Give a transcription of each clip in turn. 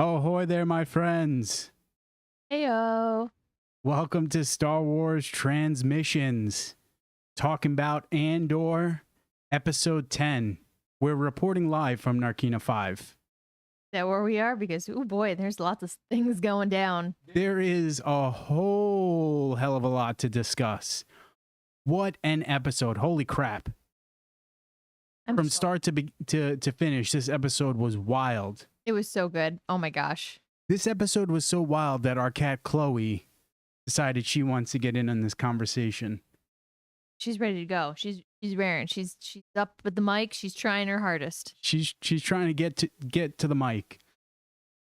Ahoy there, my friends. Heyo. Welcome to Star Wars Transmissions. Talking about Andor, Episode 10. We're reporting live from Narkina 5. Is that where we are? Because, oh boy, there's lots of things going down. There is a whole hell of a lot to discuss. What an episode. Holy crap. From start to finish, this episode was wild. It was so good. Oh my gosh. This episode was so wild that our cat Chloe decided she wants to get in on this conversation. She's ready to go. She's raring. She's up with the mic. She's trying her hardest. She's trying to get to the mic.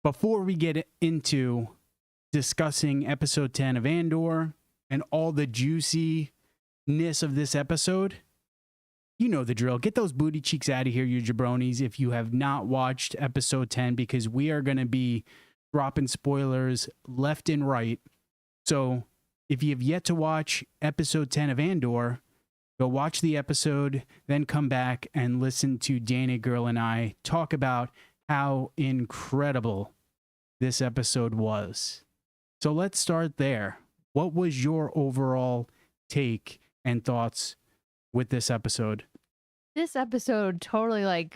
Before we get into discussing episode 10 of Andor and all the juiciness of this episode, you know the drill. Get those booty cheeks out of here, you jabronis, if you have not watched episode 10, because we are going to be dropping spoilers left and right. So if you have yet to watch episode 10 of Andor, go watch the episode, then come back and listen to Dana Girl and I talk about how incredible this episode was. So let's start there. What was your overall take and thoughts with this episode? This episode totally,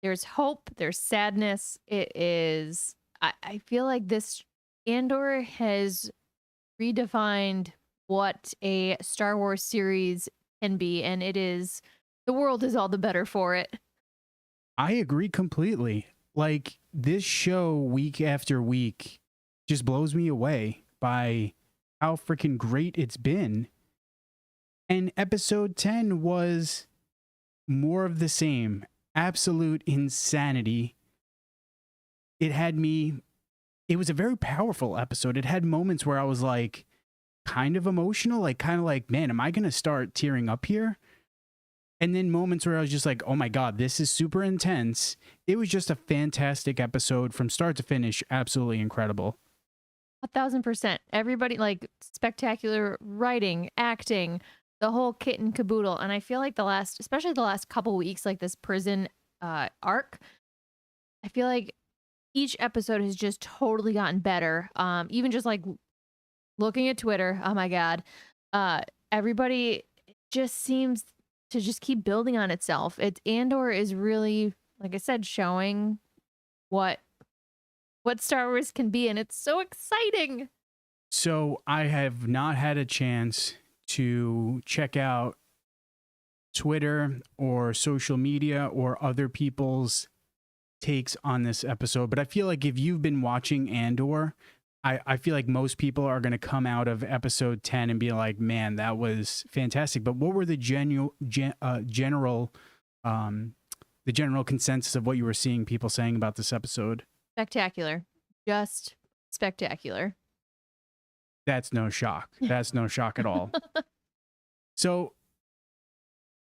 there's hope, there's sadness. It is, I feel like this Andor has redefined what a Star Wars series can be, and the world is all the better for it. I agree completely. Like, this show week after week just blows me away by how freaking great it's been. And episode 10 was more of the same. Absolute insanity. It was a very powerful episode. It had moments where I was like kind of emotional, man, am I going to start tearing up here? And then moments where I was just like, oh my God, this is super intense. It was just a fantastic episode from start to finish. Absolutely incredible. 1,000%. Everybody, spectacular writing, acting, the whole kit and caboodle. And I feel like especially the last couple weeks, like this prison arc, I feel like each episode has just totally gotten better. Even just looking at Twitter, oh my God, everybody just seems to just keep building on itself. Andor is really, like I said, showing what Star Wars can be, and it's so exciting. So I have not had a chance to check out Twitter or social media or other people's takes on this episode, but I feel like if you've been watching Andor, I feel like most people are going to come out of episode 10 and be like, man, that was fantastic. But what were the general consensus of what you were seeing people saying about this episode? Spectacular. Just spectacular. That's no shock. That's no shock at all. So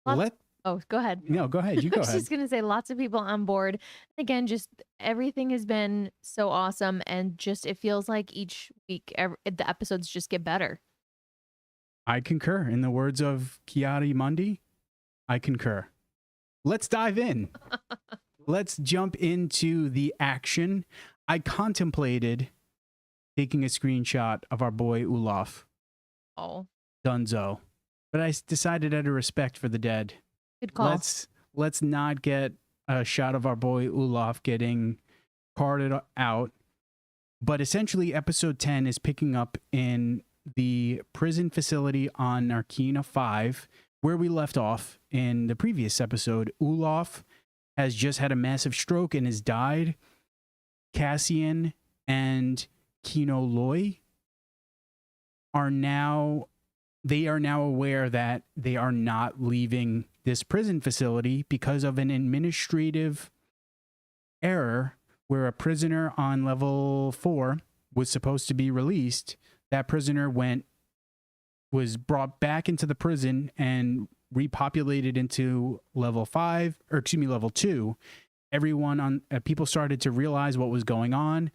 Oh, go ahead. No, go ahead. You go I ahead. was just going to say lots of people on board. Again, just everything has been so awesome. And just it feels like each week, the episodes just get better. I concur. In the words of Kiari Mundi, I concur. Let's dive in. Let's jump into the action. I contemplated taking a screenshot of our boy Wilhuff. Oh. Dunzo. But I decided out of respect for the dead, Good call. Let's not get a shot of our boy Wilhuff getting carted out. But essentially, episode 10 is picking up in the prison facility on Narkina 5, where we left off in the previous episode. Wilhuff has just had a massive stroke and has died. Cassian and Kino Loy are now aware that they are not leaving this prison facility because of an administrative error where a prisoner on level 4 was supposed to be released. That prisoner was brought back into the prison and repopulated into level 2. Everyone people started to realize what was going on.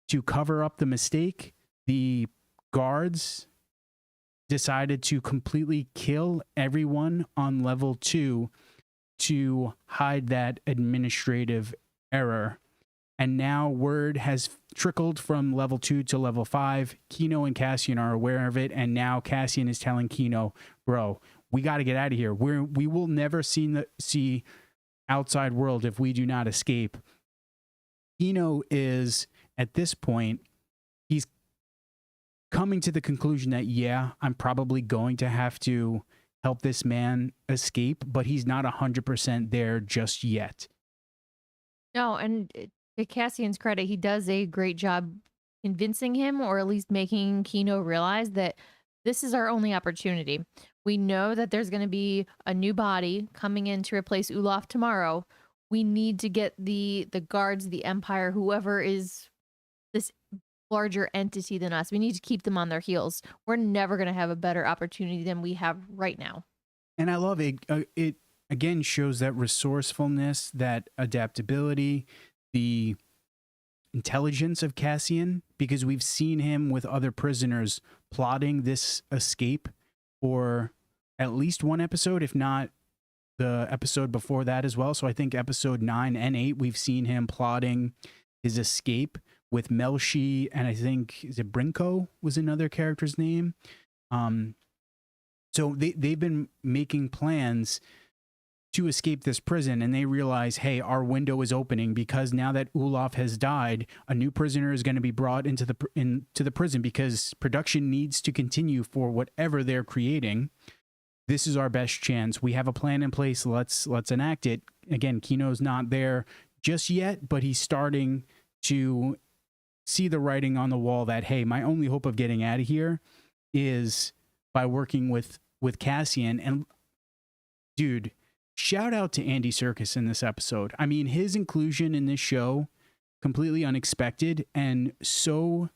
To cover up the mistake, the guards decided to completely kill everyone on level 2 to hide that administrative error. And now word has trickled from level 2 to level 5. Kino and Cassian are aware of it, and now Cassian is telling Kino, bro, we got to get out of here. We will never see outside world if we do not escape. Kino is, at this point, he's coming to the conclusion that, yeah, I'm probably going to have to help this man escape, but he's not 100% there just yet. No, and to Cassian's credit, he does a great job convincing him, or at least making Kino realize that this is our only opportunity. We know that there's going to be a new body coming in to replace Wilhuff tomorrow. We need to get the guards, the Empire, whoever is this larger entity than us. We need to keep them on their heels. We're never going to have a better opportunity than we have right now. And I love it. It again shows that resourcefulness, that adaptability, the intelligence of Cassian, because we've seen him with other prisoners plotting this escape for at least one episode, if not the episode before that as well. So I think episode 9 and 8, we've seen him plotting his escape with Melshi, and I think, is it Brinko was another character's name? So they've been making plans to escape this prison, and they realize, hey, our window is opening, because now that Wilhuff has died, a new prisoner is going to be brought into the prison, because production needs to continue for whatever they're creating. This is our best chance. We have a plan in place. Let's enact it. Again, Kino's not there just yet, but he's starting to see the writing on the wall that, hey, my only hope of getting out of here is by working with Cassian. And dude, shout out to Andy Serkis in this episode. I mean, his inclusion in this show, completely unexpected and so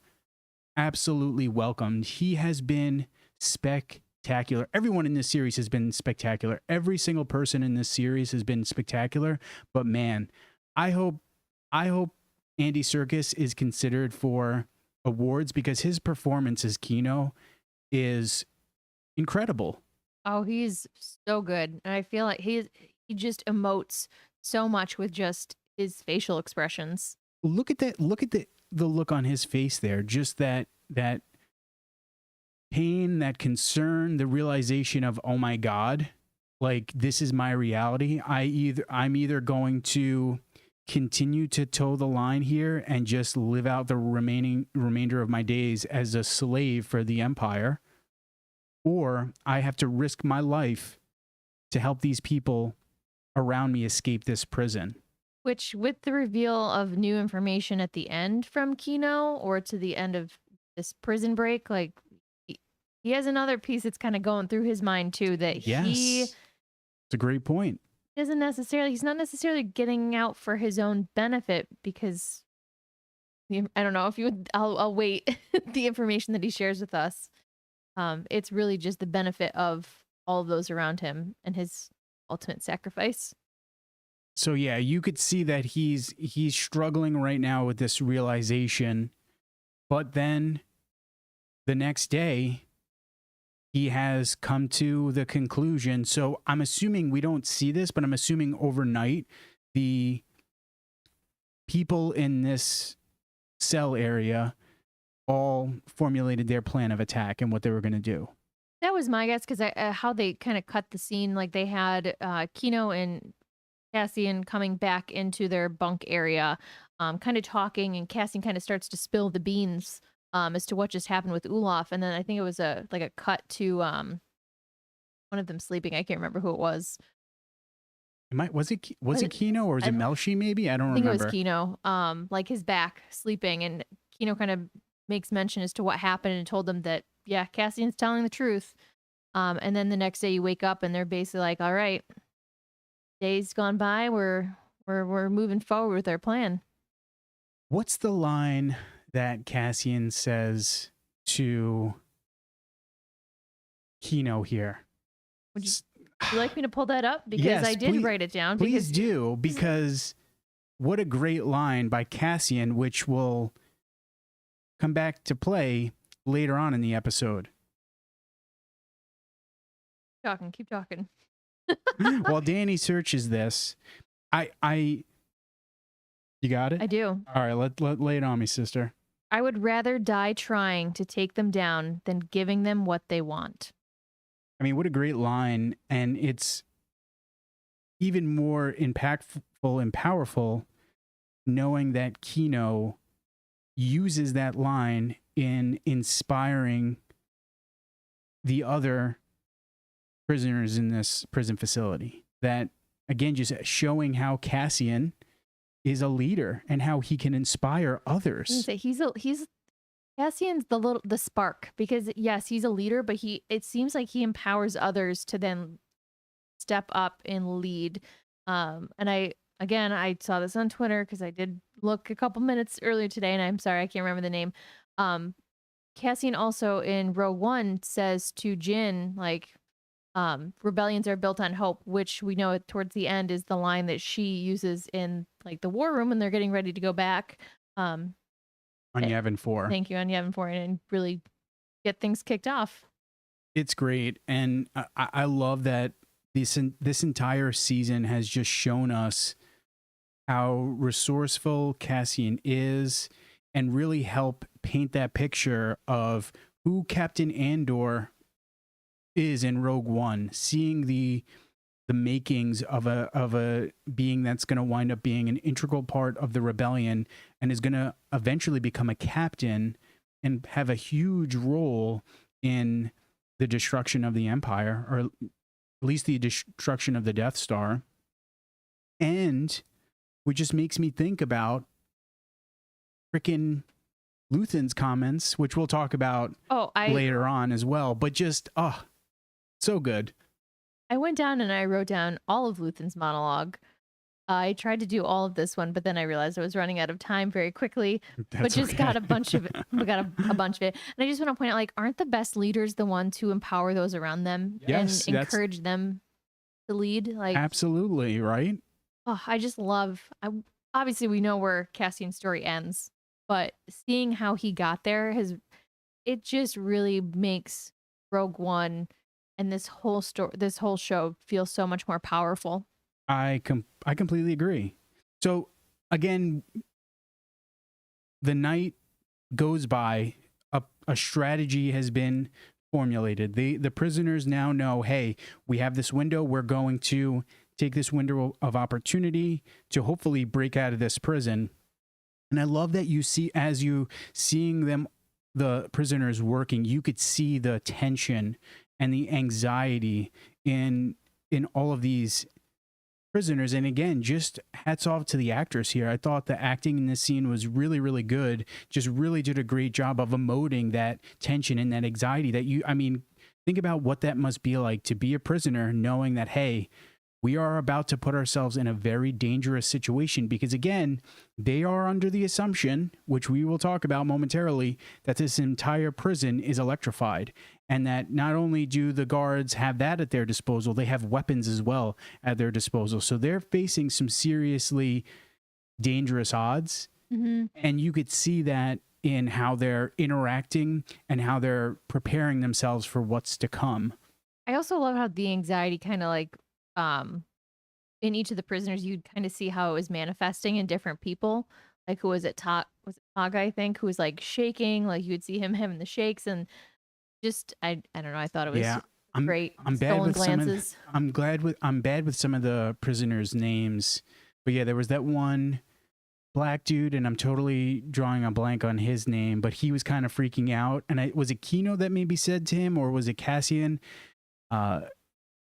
absolutely welcomed. He has been spectacular. Everyone in this series has been spectacular. Every single person in this series has been spectacular. But man, I hope Andy Serkis is considered for awards, because his performance as Kino is incredible. Oh, he's so good. And I feel like he just emotes so much with just his facial expressions. Look at that. Look at the look on his face there. Just that pain, that concern, the realization of, oh my God, like, this is my reality. I'm either going to continue to toe the line here and just live out the remainder of my days as a slave for the Empire, or I have to risk my life to help these people around me escape this prison. Which, with the reveal of new information at the end from Kino, or to the end of this prison break, like, he has another piece that's kind of going through his mind too, that Yes. It's a great point. he's not necessarily getting out for his own benefit, because I don't know if you would, I'll wait the information that he shares with us. It's really just the benefit of all of those around him and his ultimate sacrifice. So yeah, you could see that he's struggling right now with this realization, but then the next day he has come to the conclusion. So I'm assuming we don't see this, but I'm assuming overnight the people in this cell area all formulated their plan of attack and what they were going to do. That was my guess, because how they kind of cut the scene, like they had Kino and Cassian coming back into their bunk area, kind of talking, and Cassian kind of starts to spill the beans as to what just happened with Wilhuff, and then I think it was a cut to one of them sleeping. I can't remember who it was. Was it Kino, or was it Melshi? Maybe I don't remember. I think it was Kino. Like his back sleeping, and Kino kind of makes mention as to what happened and told them that, yeah, Cassian's telling the truth. And then the next day you wake up and they're basically like, all right, days gone by, we're moving forward with our plan. What's the line that Cassian says to Kino here? Would you like me to pull that up? Because yes, I did please, write it down. Please do, because what a great line by Cassian, which will come back to play later on in the episode. Keep talking. While Danny searches this, you You got it? I do. All right, let lay it on me, sister. I would rather die trying to take them down than giving them what they want. I mean, what a great line. And it's even more impactful and powerful knowing that Kino uses that line in inspiring the other prisoners in this prison facility. That, again, just showing how Cassian is a leader and how he can inspire others. He's Cassian's the spark, because yes, he's a leader, but it seems like he empowers others to then step up and lead. And I saw this on Twitter because I did look a couple minutes earlier today, and I'm sorry I can't remember the name. Cassian also in Rogue One says to Jyn, like, rebellions are built on hope, which we know towards the end is the line that she uses in like the war room when they're getting ready to go back. On Yavin 4. Thank you, on Yavin 4, and really get things kicked off. It's great. And I love that this entire season has just shown us how resourceful Cassian is and really help paint that picture of who Captain Andor is in Rogue One, seeing the makings of a being that's going to wind up being an integral part of the rebellion and is going to eventually become a captain and have a huge role in the destruction of the Empire, or at least the destruction of the Death Star. And which just makes me think about freaking Luthen's comments, which we'll talk about later on as well. But just, so good. I went down and I wrote down all of Luthen's monologue. I tried to do all of this one, but then I realized I was running out of time very quickly. Got a bunch of it. We got a bunch of it. And I just want to point out, like, aren't the best leaders the ones who empower those around them and encourage them to lead? Like, absolutely, right? Oh, I just love. Obviously, we know where Cassian's story ends, but seeing how he got there it just really makes Rogue One and this whole show feel so much more powerful. I completely agree. So again, the night goes by, a strategy has been formulated. The prisoners now know, hey, we have this window. We're going to take this window of opportunity to hopefully break out of this prison. And I love that seeing them, the prisoners working, you could see the tension and the anxiety in all of these prisoners. And again, just hats off to the actors here. I thought the acting in this scene was really, really good. Just really did a great job of emoting that tension and that anxiety think about what that must be like to be a prisoner, knowing that, hey, we are about to put ourselves in a very dangerous situation, because again, they are under the assumption, which we will talk about momentarily, that this entire prison is electrified, and that not only do the guards have that at their disposal, they have weapons as well at their disposal. So they're facing some seriously dangerous odds. Mm-hmm. And you could see that in how they're interacting and how they're preparing themselves for what's to come. I also love how the anxiety kind of like, in each of the prisoners, you'd kind of see how it was manifesting in different people. Like, who was it? Was it Taga, I think, who was like shaking, like you would see him having the shakes, and just I don't know. I thought it was great. I'm bad with glances. I'm bad with some of the prisoners' names, but yeah, there was that one black dude, and I'm totally drawing a blank on his name, but he was kind of freaking out. And was it Kino that maybe said to him, or was it Cassian?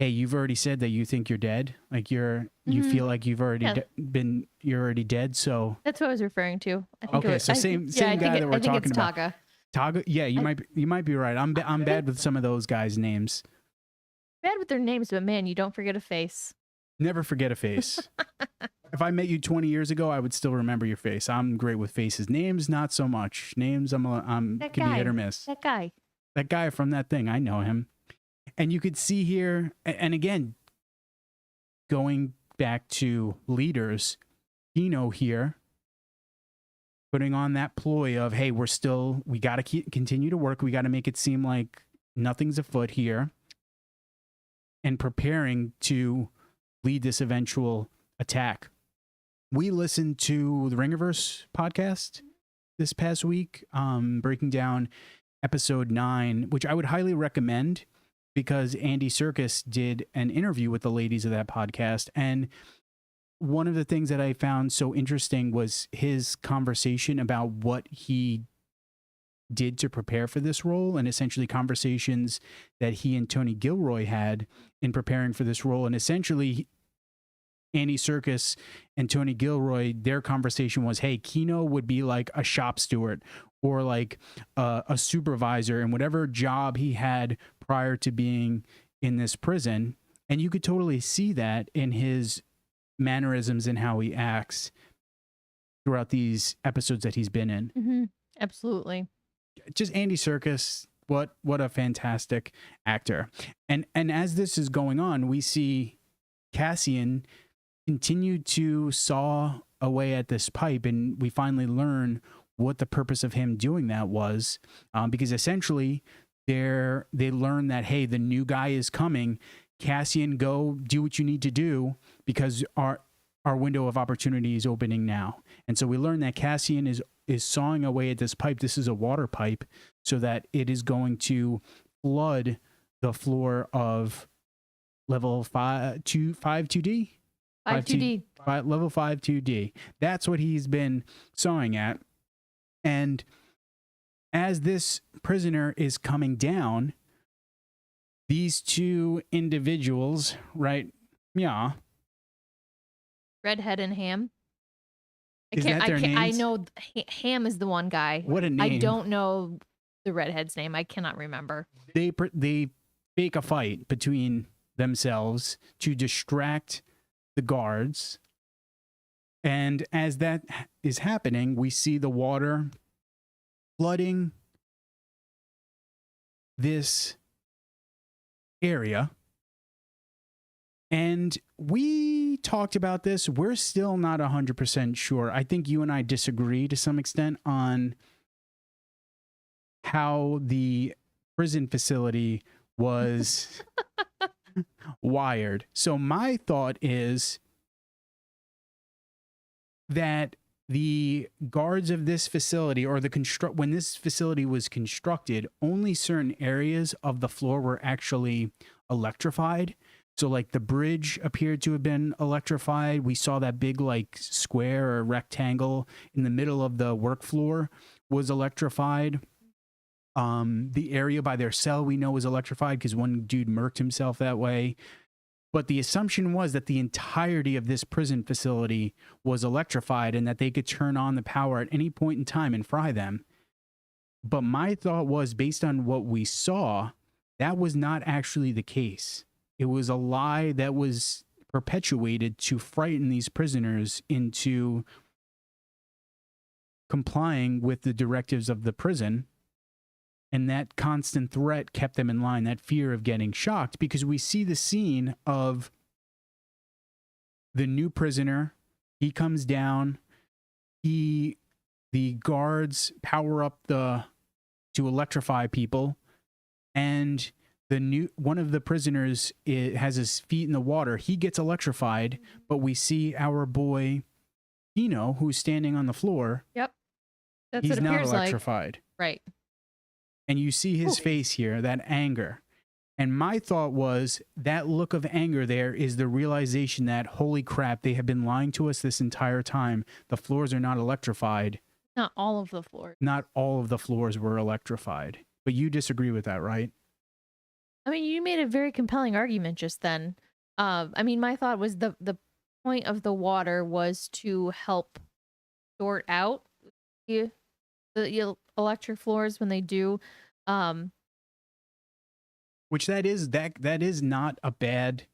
Hey, you've already said that you think you're dead. Like you feel like you've already you're already dead. So that's what I was referring to. I think okay, so same guy that we're talking about. Taga. Taga, yeah, you might be right. I'm bad with some of those guys' names. Bad with their names, but man, you don't forget a face. Never forget a face. If I met you 20 years ago, I would still remember your face. I'm great with faces. Names, not so much. Names, can be hit or miss. That guy from that thing, I know him. And you could see here, and again, going back to leaders, Kino here, putting on that ploy of, hey, we got to continue to work. We got to make it seem like nothing's afoot here, and preparing to lead this eventual attack. we listened to the Ringiverse podcast this past week, breaking down episode 9, which I would highly recommend because Andy Serkis did an interview with the ladies of that podcast. And one of the things that I found so interesting was his conversation about what he did to prepare for this role, and essentially conversations that he and Tony Gilroy had in preparing for this role. And essentially Andy Serkis and Tony Gilroy, their conversation was, hey, Kino would be like a shop steward or like a supervisor in whatever job he had prior to being in this prison. And you could totally see that in his mannerisms and how he acts throughout these episodes that he's been in. Mm-hmm. Absolutely. Just Andy Serkis, what a fantastic actor. And as this is going on, we see Cassian continue to saw away at this pipe, and we finally learn what the purpose of him doing that was, because essentially they learn that, hey, the new guy is coming. Cassian, go do what you need to do because our window of opportunity is opening now. And so we learn that Cassian is sawing away at this pipe. This is a water pipe, so that it is going to flood the floor of level 5-2D. 5-2D. Level 5-2D. That's what he's been sawing at. And as this prisoner is coming down, these two individuals, right? Yeah. Redhead and Ham. Is that their names? I know Ham is the one guy. What a name. I don't know the redhead's name. I cannot remember. They fake a fight between themselves to distract the guards. And as that is happening, we see the water flooding this area. And we talked about this. We're still not 100% sure. I think you and I disagree to some extent on how the prison facility was wired. So my thought is that the guards of this facility, or when this facility was constructed, only certain areas of the floor were actually electrified. So like the bridge appeared to have been electrified. We saw that big like square or rectangle in the middle of the work floor was electrified. The area by their cell we know was electrified because one dude murked himself that way. But the assumption was that the entirety of this prison facility was electrified and that they could turn on the power at any point in time and fry them. But my thought was, based on what we saw, that was not actually the case. It was a lie that was perpetuated to frighten these prisoners into complying with the directives of the prison. And that constant threat kept them in line, that fear of getting shocked, because we see the scene of the new prisoner. He comes down. The guards power up to electrify people. And one of the prisoners has his feet in the water. He gets electrified, but we see our boy, Kino, who's standing on the floor. Yep. That's He's what it not appears electrified. like. Right. And you see his face here, that anger. And my thought was that look of anger there is the realization that, holy crap, they have been lying to us this entire time. The floors are not electrified. Not all of the floors. Not all of the floors were electrified. But you disagree with that, right? I mean, you made a very compelling argument just then. I mean, my thought was the point of the water was to help sort out the electric floors when they do. Which that is not a bad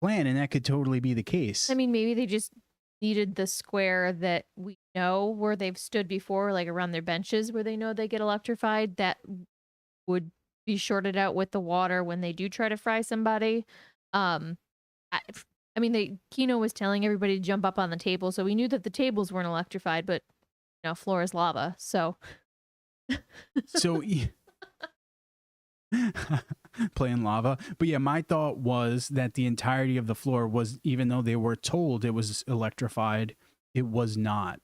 plan, and that could totally be the case. I mean, maybe they just needed the square that we know where they've stood before, like around their benches where they know they get electrified, that would be shorted out with the water when they do try to fry somebody. I mean, Kino was telling everybody to jump up on the table, so we knew that the tables weren't electrified, but floor is lava, so playing lava. But yeah, my thought was that the entirety of the floor was, even though they were told it was electrified, it was not.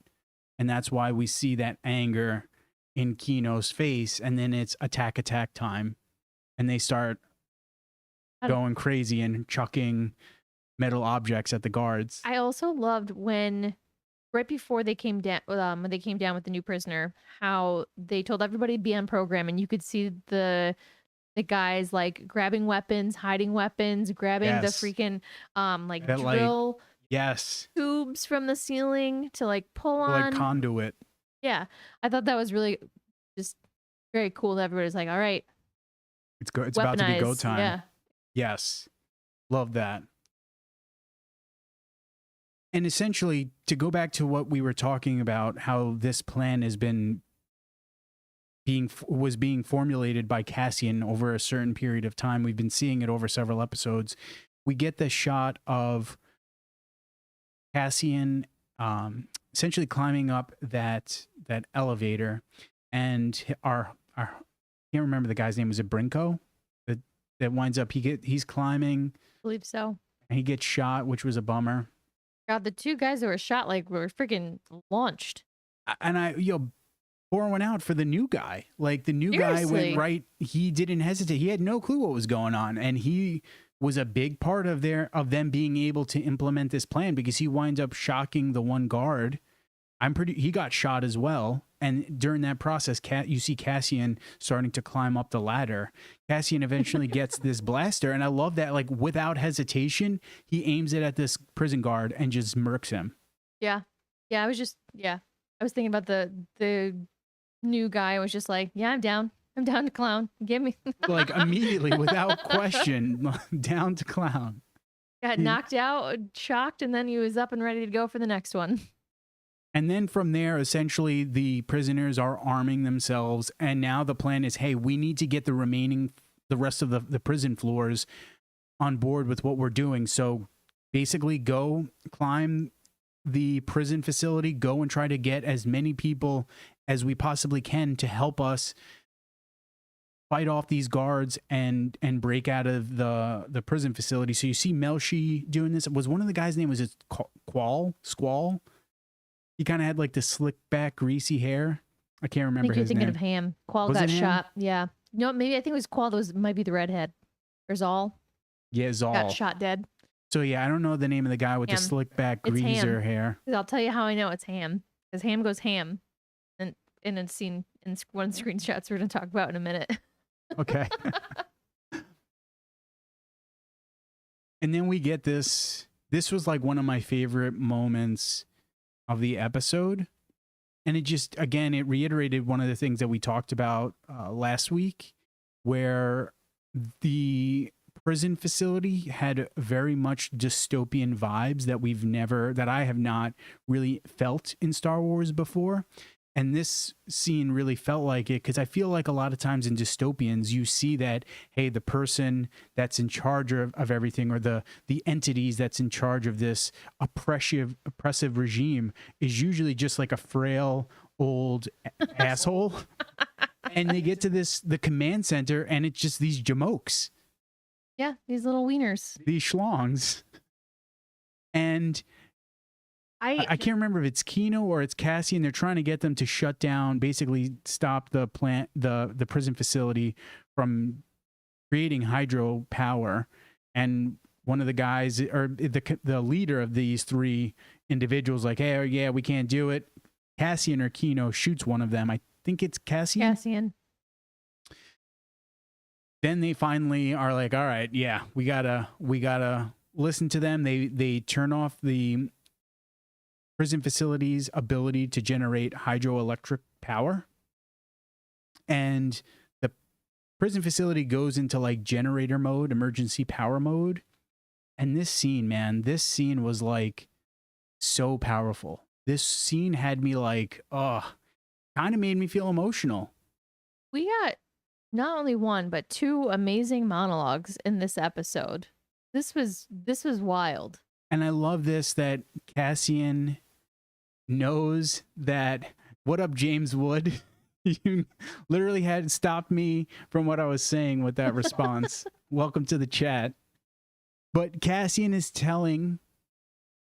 And that's why we see that anger in Kino's face, and then it's attack time, and they start going crazy and chucking metal objects at the guards. I also loved when right before they came down, when they came down with the new prisoner, how they told everybody to be on program, and you could see the guys like grabbing weapons, hiding weapons, grabbing the freaking like that, drill yes, tubes from the ceiling to like pull on, like conduit. Yeah, I thought that was really just very cool that everybody's like, all right, it's about to be go time. Yeah. Yes, love that. And essentially, to go back to what we were talking about, how this plan has been being formulated by Cassian over a certain period of time. We've been seeing it over several episodes. We get the shot of Cassian essentially climbing up that elevator, and I can't remember the guy's name. Was it Brinko? That winds up he's climbing. I believe so. And he gets shot, which was a bummer. God, the two guys that were shot like were freaking launched. And pour one out for the new guy. Like the new guy went right. He didn't hesitate. He had no clue what was going on, and he was a big part of them being able to implement this plan, because he winds up shocking the one guard. He got shot as well. And during that process, you see Cassian starting to climb up the ladder. Cassian eventually gets this blaster, and I love that, like, without hesitation, he aims it at this prison guard and just murks him. Yeah. I was thinking about the new guy. I was just like, yeah, I'm down to clown. Give me. Like, immediately, without question, down to clown. Got knocked out, shocked, and then he was up and ready to go for the next one. And then from there, essentially, the prisoners are arming themselves. And now the plan is, hey, we need to get the rest of the prison floors on board with what we're doing. So basically go climb the prison facility, go and try to get as many people as we possibly can to help us fight off these guards and break out of the prison facility. So you see Melshi doing this. Was one of the guys' name, was it Squall? He kind of had like the slick back, greasy hair. I can't remember his name. You're thinking of Ham. Qual got shot. Yeah. No, maybe I think it was Qual. Might be the redhead. Or Zal. Yeah, Zal. Got shot dead. So yeah, I don't know the name of the guy with the slick back, greaser hair. I'll tell you how I know it's Ham. Because Ham goes ham. And in a scene, in one screenshots we're going to talk about in a minute. Okay. And then we get this. This was like one of my favorite moments of the episode, and it just, again, it reiterated one of the things that we talked about last week, where the prison facility had very much dystopian vibes that I have not really felt in Star Wars before. And this scene really felt like it, because I feel like a lot of times in dystopians, you see that, hey, the person that's in charge of everything, or the entities that's in charge of this oppressive regime, is usually just like a frail old asshole. And they get to the command center, and it's just these jamokes. Yeah, these little wieners. These schlongs. And I can't remember if it's Kino or it's Cassian. They're trying to get them to shut down, basically stop the prison facility from creating hydro power. And one of the guys, or the leader of these three individuals, like, hey, yeah, we can't do it. Cassian or Kino shoots one of them. I think it's Cassian. Then they finally are like, all right, yeah, we gotta listen to them. They turn off the prison facility's ability to generate hydroelectric power, and the prison facility goes into like generator mode, emergency power mode. And this scene was like so powerful. This scene had me like, kind of made me feel emotional. We got not only one but two amazing monologues in this episode. This was wild. And I love this, that Cassian knows that, what up, James Wood? You literally had stopped me from what I was saying with that response. Welcome to the chat. But Cassian is telling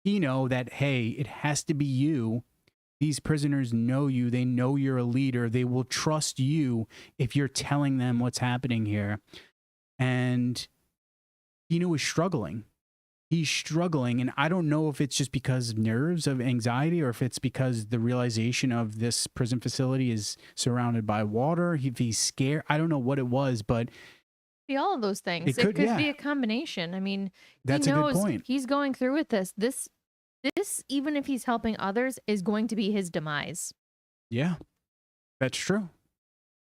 that, hey, it has to be you. These prisoners know you. They know you're a leader. They will trust you if you're telling them what's happening here. And Kino is struggling. He's struggling, and I don't know if it's just because of nerves of anxiety or if it's because the realization of this prison facility is surrounded by water. If he's scared, I don't know what it was, but Be all of those things. It could, be yeah. a combination. I mean, That's he a good knows point. he's going through with this. This, even if he's helping others, is going to be his demise. Yeah, that's true.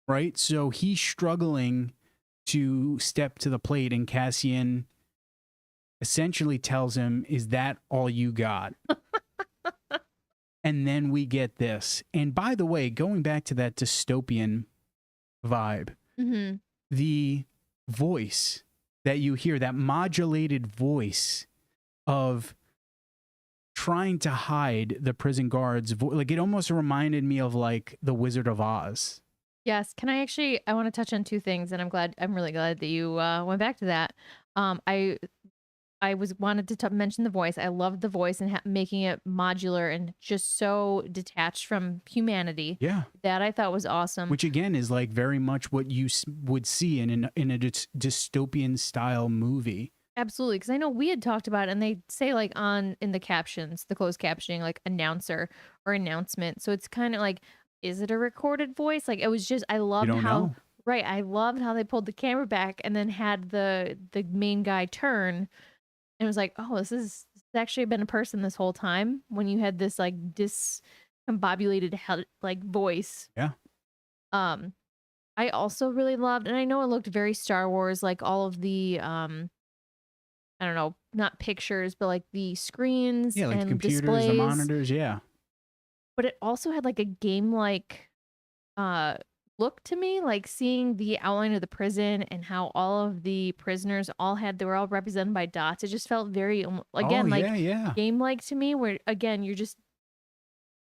Right? So he's struggling to step to the plate, and Cassian essentially tells him, is that all you got? And then we get this. And by the way, going back to that dystopian vibe, Mm-hmm. the voice that you hear, that modulated voice of trying to hide the prison guards, like it almost reminded me of like the Wizard of Oz. Yes. Can I want to touch on two things, and I'm really glad that you went back to that. I wanted to mention the voice. I loved the voice and making it modular and just so detached from humanity. Yeah. That I thought was awesome. Which again is like very much what you would see in a dystopian style movie. Absolutely, because I know we had talked about it, and they say like in the captions, the closed captioning, like announcer or announcement. So it's kind of like, is it a recorded voice? Like it was just, I loved You don't how know. right. I loved how they pulled the camera back and then had the main guy turn. And it was like, oh, this has actually been a person this whole time. When you had this like discombobulated like voice. Yeah. I also really loved, and I know it looked very Star Wars, like all of the I don't know, not pictures, but like the screens, Yeah, like and the computers, displays. the monitors, yeah. But it also had like a game like look to me, like seeing the outline of the prison and how all of the prisoners they were all represented by dots. It just felt very again like yeah. game like to me, where again you're just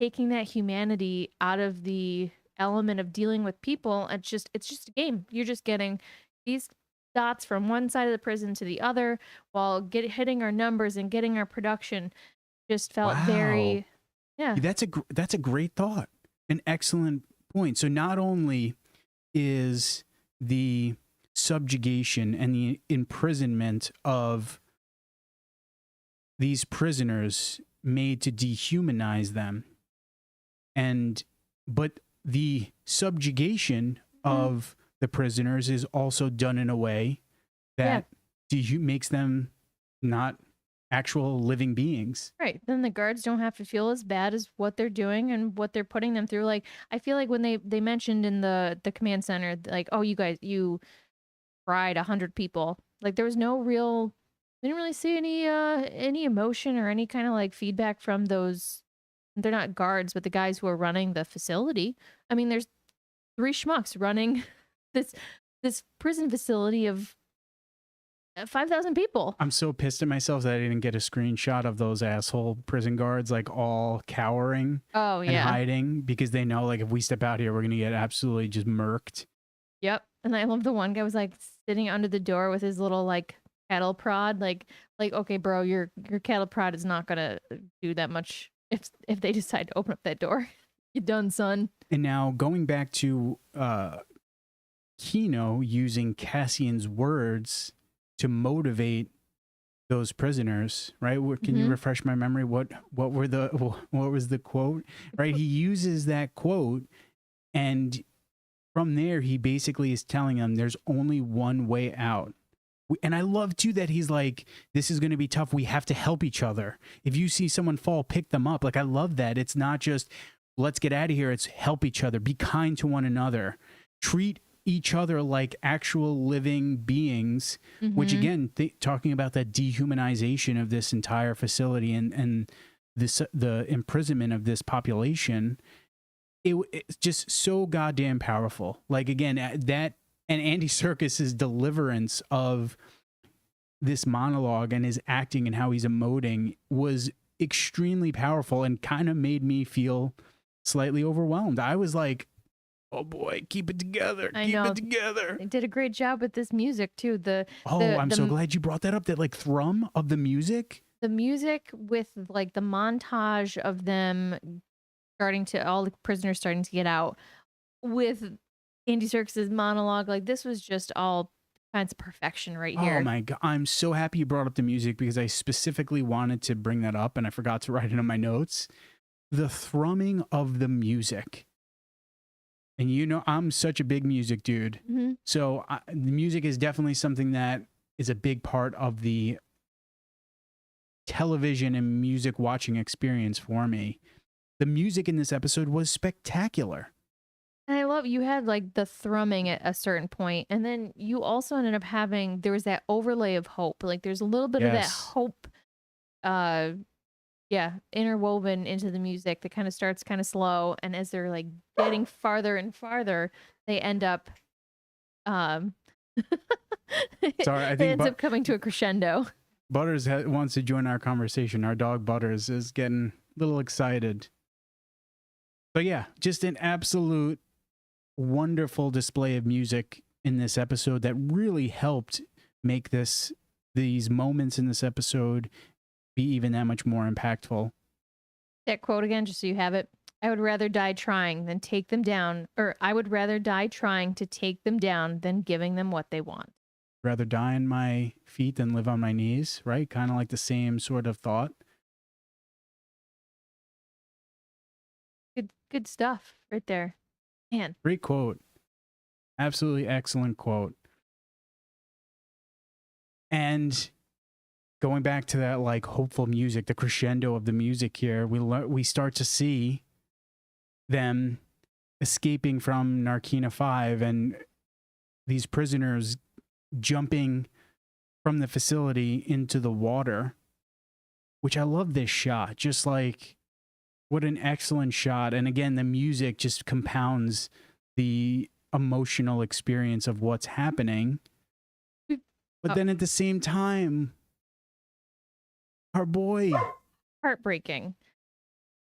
taking that humanity out of the element of dealing with people. It's just a game. You're just getting these dots from one side of the prison to the other while hitting our numbers and getting our production. Just felt very That's a great thought. An excellent point. So not only is the subjugation and the imprisonment of these prisoners made to dehumanize them, but the subjugation of the prisoners is also done in a way that makes them not actual living beings. Right. Then the guards don't have to feel as bad as what they're doing and what they're putting them through. Like, I feel like when they mentioned in the command center, like, oh, you guys, you fried 100 people. Like, there was no real, we didn't really see any emotion or any kind of like feedback from those. They're not guards, but the guys who are running the facility. I mean, there's 3 schmucks running this prison facility of 5,000 people. I'm so pissed at myself that I didn't get a screenshot of those asshole prison guards like all cowering and hiding, because they know like if we step out here, we're going to get absolutely just murked. Yep. And I love the one guy was like sitting under the door with his little like cattle prod. Like, okay, bro, your cattle prod is not going to do that much if they decide to open up that door. You're done, son. And now going back to Kino using Cassian's words to motivate those prisoners, right? Can you refresh my memory? What was the quote? Right? He uses that quote, and from there he basically is telling them there's only one way out. And I love too that he's like, this is going to be tough. We have to help each other. If you see someone fall, pick them up. Like, I love that. It's not just let's get out of here. It's help each other. Be kind to one another. Treat each other like actual living beings, which again, talking about that dehumanization of this entire facility and the imprisonment of this population, it's just so goddamn powerful. Like, again, that and Andy Serkis's deliverance of this monologue and his acting and how he's emoting was extremely powerful and kind of made me feel slightly overwhelmed. I was like, oh boy, keep it together. Keep it together. They did a great job with this music too. I'm so glad you brought that up. That like thrum of the music. the music with like the montage of them starting to all the prisoners starting to get out with Andy Serkis's monologue, like this was just all kinds of perfection right Oh here. my God. I'm so happy you brought up the music because I specifically wanted to bring that up and I forgot to write it in my notes. The thrumming of the music. And you know, I'm such a big music dude. Mm-hmm. So the music is definitely something that is a big part of the television and music watching experience for me. The music in this episode was spectacular. And I love you had like the thrumming at a certain point, and then you also ended up having there was that overlay of hope. Like there's a little bit of that hope, interwoven into the music that kind of starts kind of slow, and as they're like getting farther and farther, they end up, Sorry, I it think ends up coming to a crescendo. Butters wants to join our conversation. Our dog Butters is getting a little excited. But yeah, just an absolute wonderful display of music in this episode that really helped make these moments in this episode be even that much more impactful. That quote again, just so you have it. I would rather die trying than take them down, or I would rather die trying to take them down than giving them what they want. Rather die on my feet than live on my knees, right? Kind of like the same sort of thought. Good stuff right there. Man. Great quote. Absolutely excellent quote. And going back to that like hopeful music, the crescendo of the music here, we start to see them escaping from Narkina 5 and these prisoners jumping from the facility into the water, which I love this shot. Just like, what an excellent shot. And again, the music just compounds the emotional experience of what's happening. But then at the same time, our boy. Heartbreaking.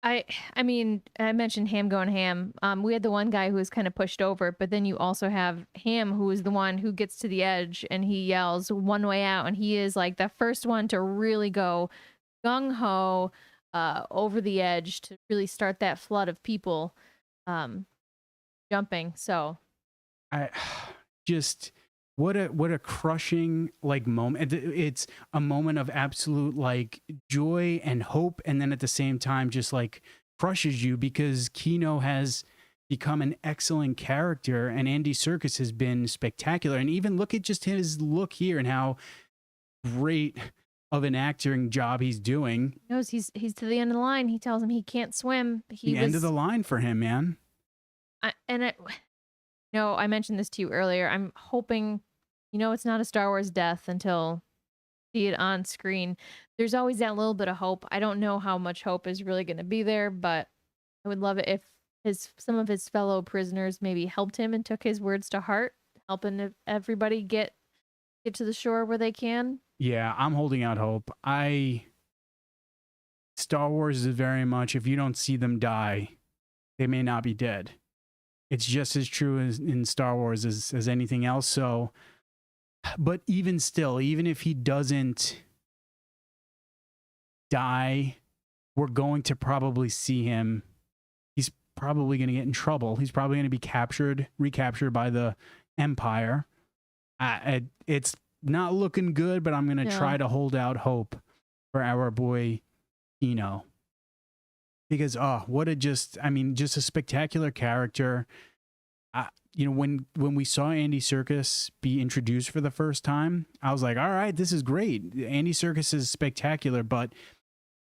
I mean, I mentioned Ham going ham. We had the one guy who was kind of pushed over, but then you also have Ham, who is the one who gets to the edge and he yells one way out, and he is like the first one to really go gung-ho over the edge to really start that flood of people jumping. So I just what a crushing like moment. It's a moment of absolute like joy and hope, and then at the same time just like crushes you because Kino has become an excellent character and Andy Serkis has been spectacular. And even look at just his look here and how great of an acting job he's doing. He knows he's to the end of the line. He tells him he can't swim. End of the line for him, man. I mentioned this to you earlier. I'm hoping, it's not a Star Wars death until see it on screen. There's always that little bit of hope. I don't know how much hope is really going to be there, but I would love it if some of his fellow prisoners maybe helped him and took his words to heart, helping everybody get to the shore where they can. Yeah, I'm holding out hope. Star Wars is very much, if you don't see them die, they may not be dead. It's just as true in Star Wars as anything else. So, but even still, even if he doesn't die, we're going to probably see him. He's probably going to get in trouble. He's probably going to be recaptured by the Empire. It's not looking good, but I'm going to try to hold out hope for our boy, because just a spectacular character. When we saw Andy Serkis be introduced for the first time, I was like, all right, this is great. Andy Serkis is spectacular, but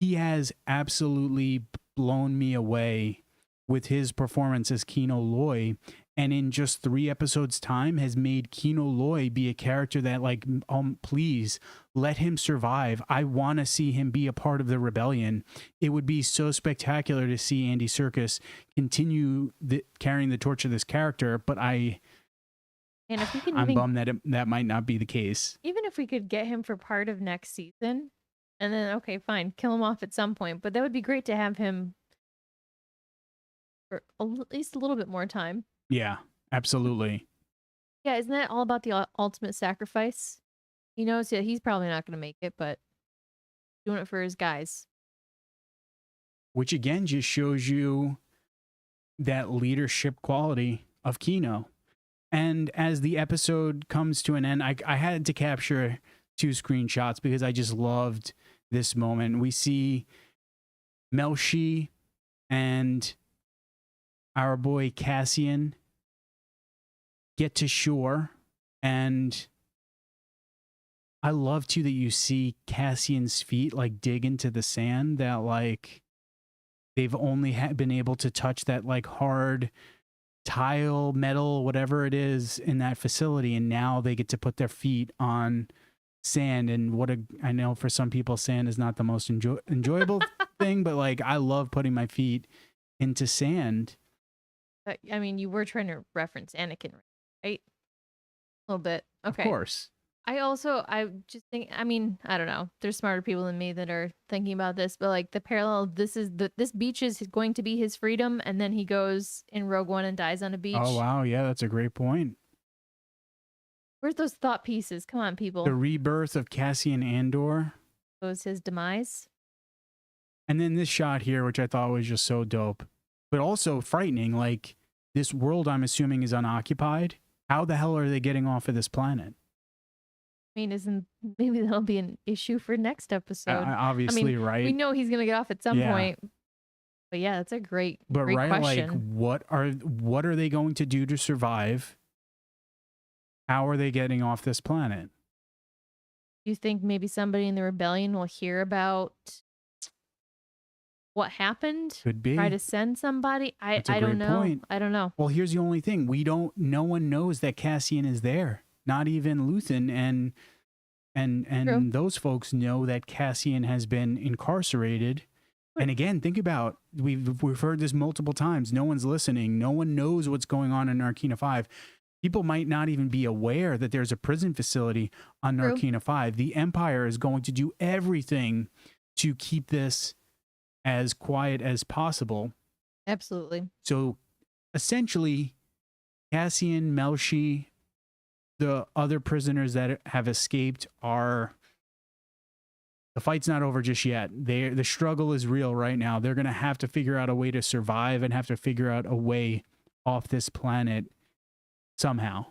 he has absolutely blown me away with his performance as Kino Loy. And in just 3 episodes' time has made Kino Loy be a character that, like, please let him survive. I want to see him be a part of the rebellion. It would be so spectacular to see Andy Serkis continue carrying the torch of this character, but I'm bummed that that might not be the case. Even if we could get him for part of next season, and then, okay, fine, kill him off at some point, but that would be great to have him for at least a little bit more time. Yeah, absolutely. Yeah, isn't that all about the ultimate sacrifice? He knows that he's probably not going to make it, but doing it for his guys. Which again just shows you that leadership quality of Kino. And as the episode comes to an end, I had to capture 2 screenshots because I just loved this moment. We see Melshi and our boy Cassian get to shore, and I love too that you see Cassian's feet like dig into the sand, that like they've only been able to touch that like hard tile, metal, whatever it is in that facility, and now they get to put their feet on sand. And I know for some people sand is not the most enjoyable thing, but like I love putting my feet into sand. I mean, you were trying to reference Anakin, right? A little bit. Okay. Of course. I just think, I mean, I don't know. There's smarter people than me that are thinking about this, but like the parallel, this beach is going to be his freedom, and then he goes in Rogue One and dies on a beach. Oh, wow. Yeah, that's a great point. Where's those thought pieces? Come on, people. The rebirth of Cassian Andor. Was his demise. And then this shot here, which I thought was just so dope, but also frightening. Like, this world, I'm assuming, is unoccupied. How the hell are they getting off of this planet? I mean, maybe that'll be an issue for next episode. Obviously, I mean, right? We know he's gonna get off at some point. But yeah, that's a great question. Like, what are they going to do to survive? How are they getting off this planet? You think maybe somebody in the rebellion will hear about what happened? Could be. Try to send somebody? I don't know. Point. I don't know. Well, here's the only thing. No one knows that Cassian is there. Not even Luthen and those folks know that Cassian has been incarcerated. And again, think about, we've heard this multiple times. No one's listening. No one knows what's going on in Narkina 5. People might not even be aware that there's a prison facility on Narkina 5. The Empire is going to do everything to keep this as quiet as possible. Absolutely. So essentially, Cassian, Melshi, the other prisoners that have escaped the fight's not over just yet. The struggle is real right now. They're going to have to figure out a way to survive and have to figure out a way off this planet somehow.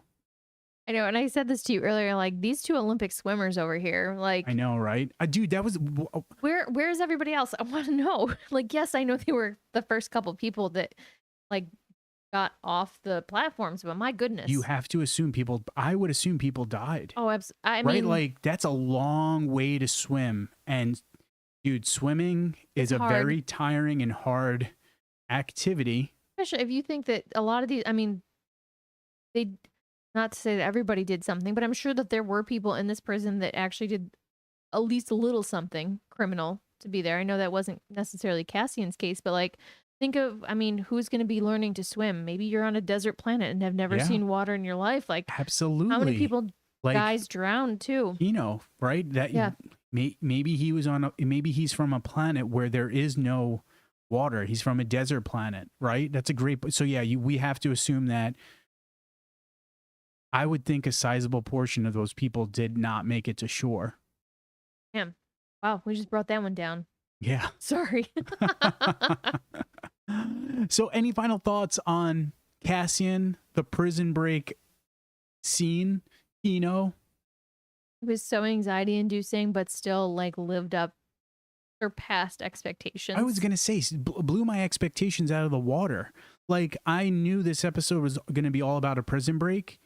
I know, and I said this to you earlier, like, these 2 Olympic swimmers over here, like... I know, right? Dude, that was... Where's everybody else? I want to know. Like, yes, I know they were the first couple people that, like, got off the platforms, but my goodness. You have to assume I would assume people died. Oh, I mean, mean... Like, that's a long way to swim. And, dude, swimming is a very tiring and hard activity. Especially if you think that a lot of these... I mean, they... Not to say that everybody did something, but I'm sure that there were people in this prison that actually did at least a little something criminal to be there. I know that wasn't necessarily Cassian's case, but like, think of, I mean, who's going to be learning to swim? Maybe you're on a desert planet and have never seen water in your life. Like, absolutely. How many people, like, guys drowned too? Right? That maybe he was maybe he's from a planet where there is no water. He's from a desert planet, right? That's a great. So yeah, we have to assume that. I would think a sizable portion of those people did not make it to shore. Damn. Wow, we just brought that one down. Yeah. Sorry. So any final thoughts on Cassian, the prison break scene? It was so anxiety inducing, but still like lived up, surpassed expectations. I was going to say, blew my expectations out of the water. Like, I knew this episode was going to be all about a prison break.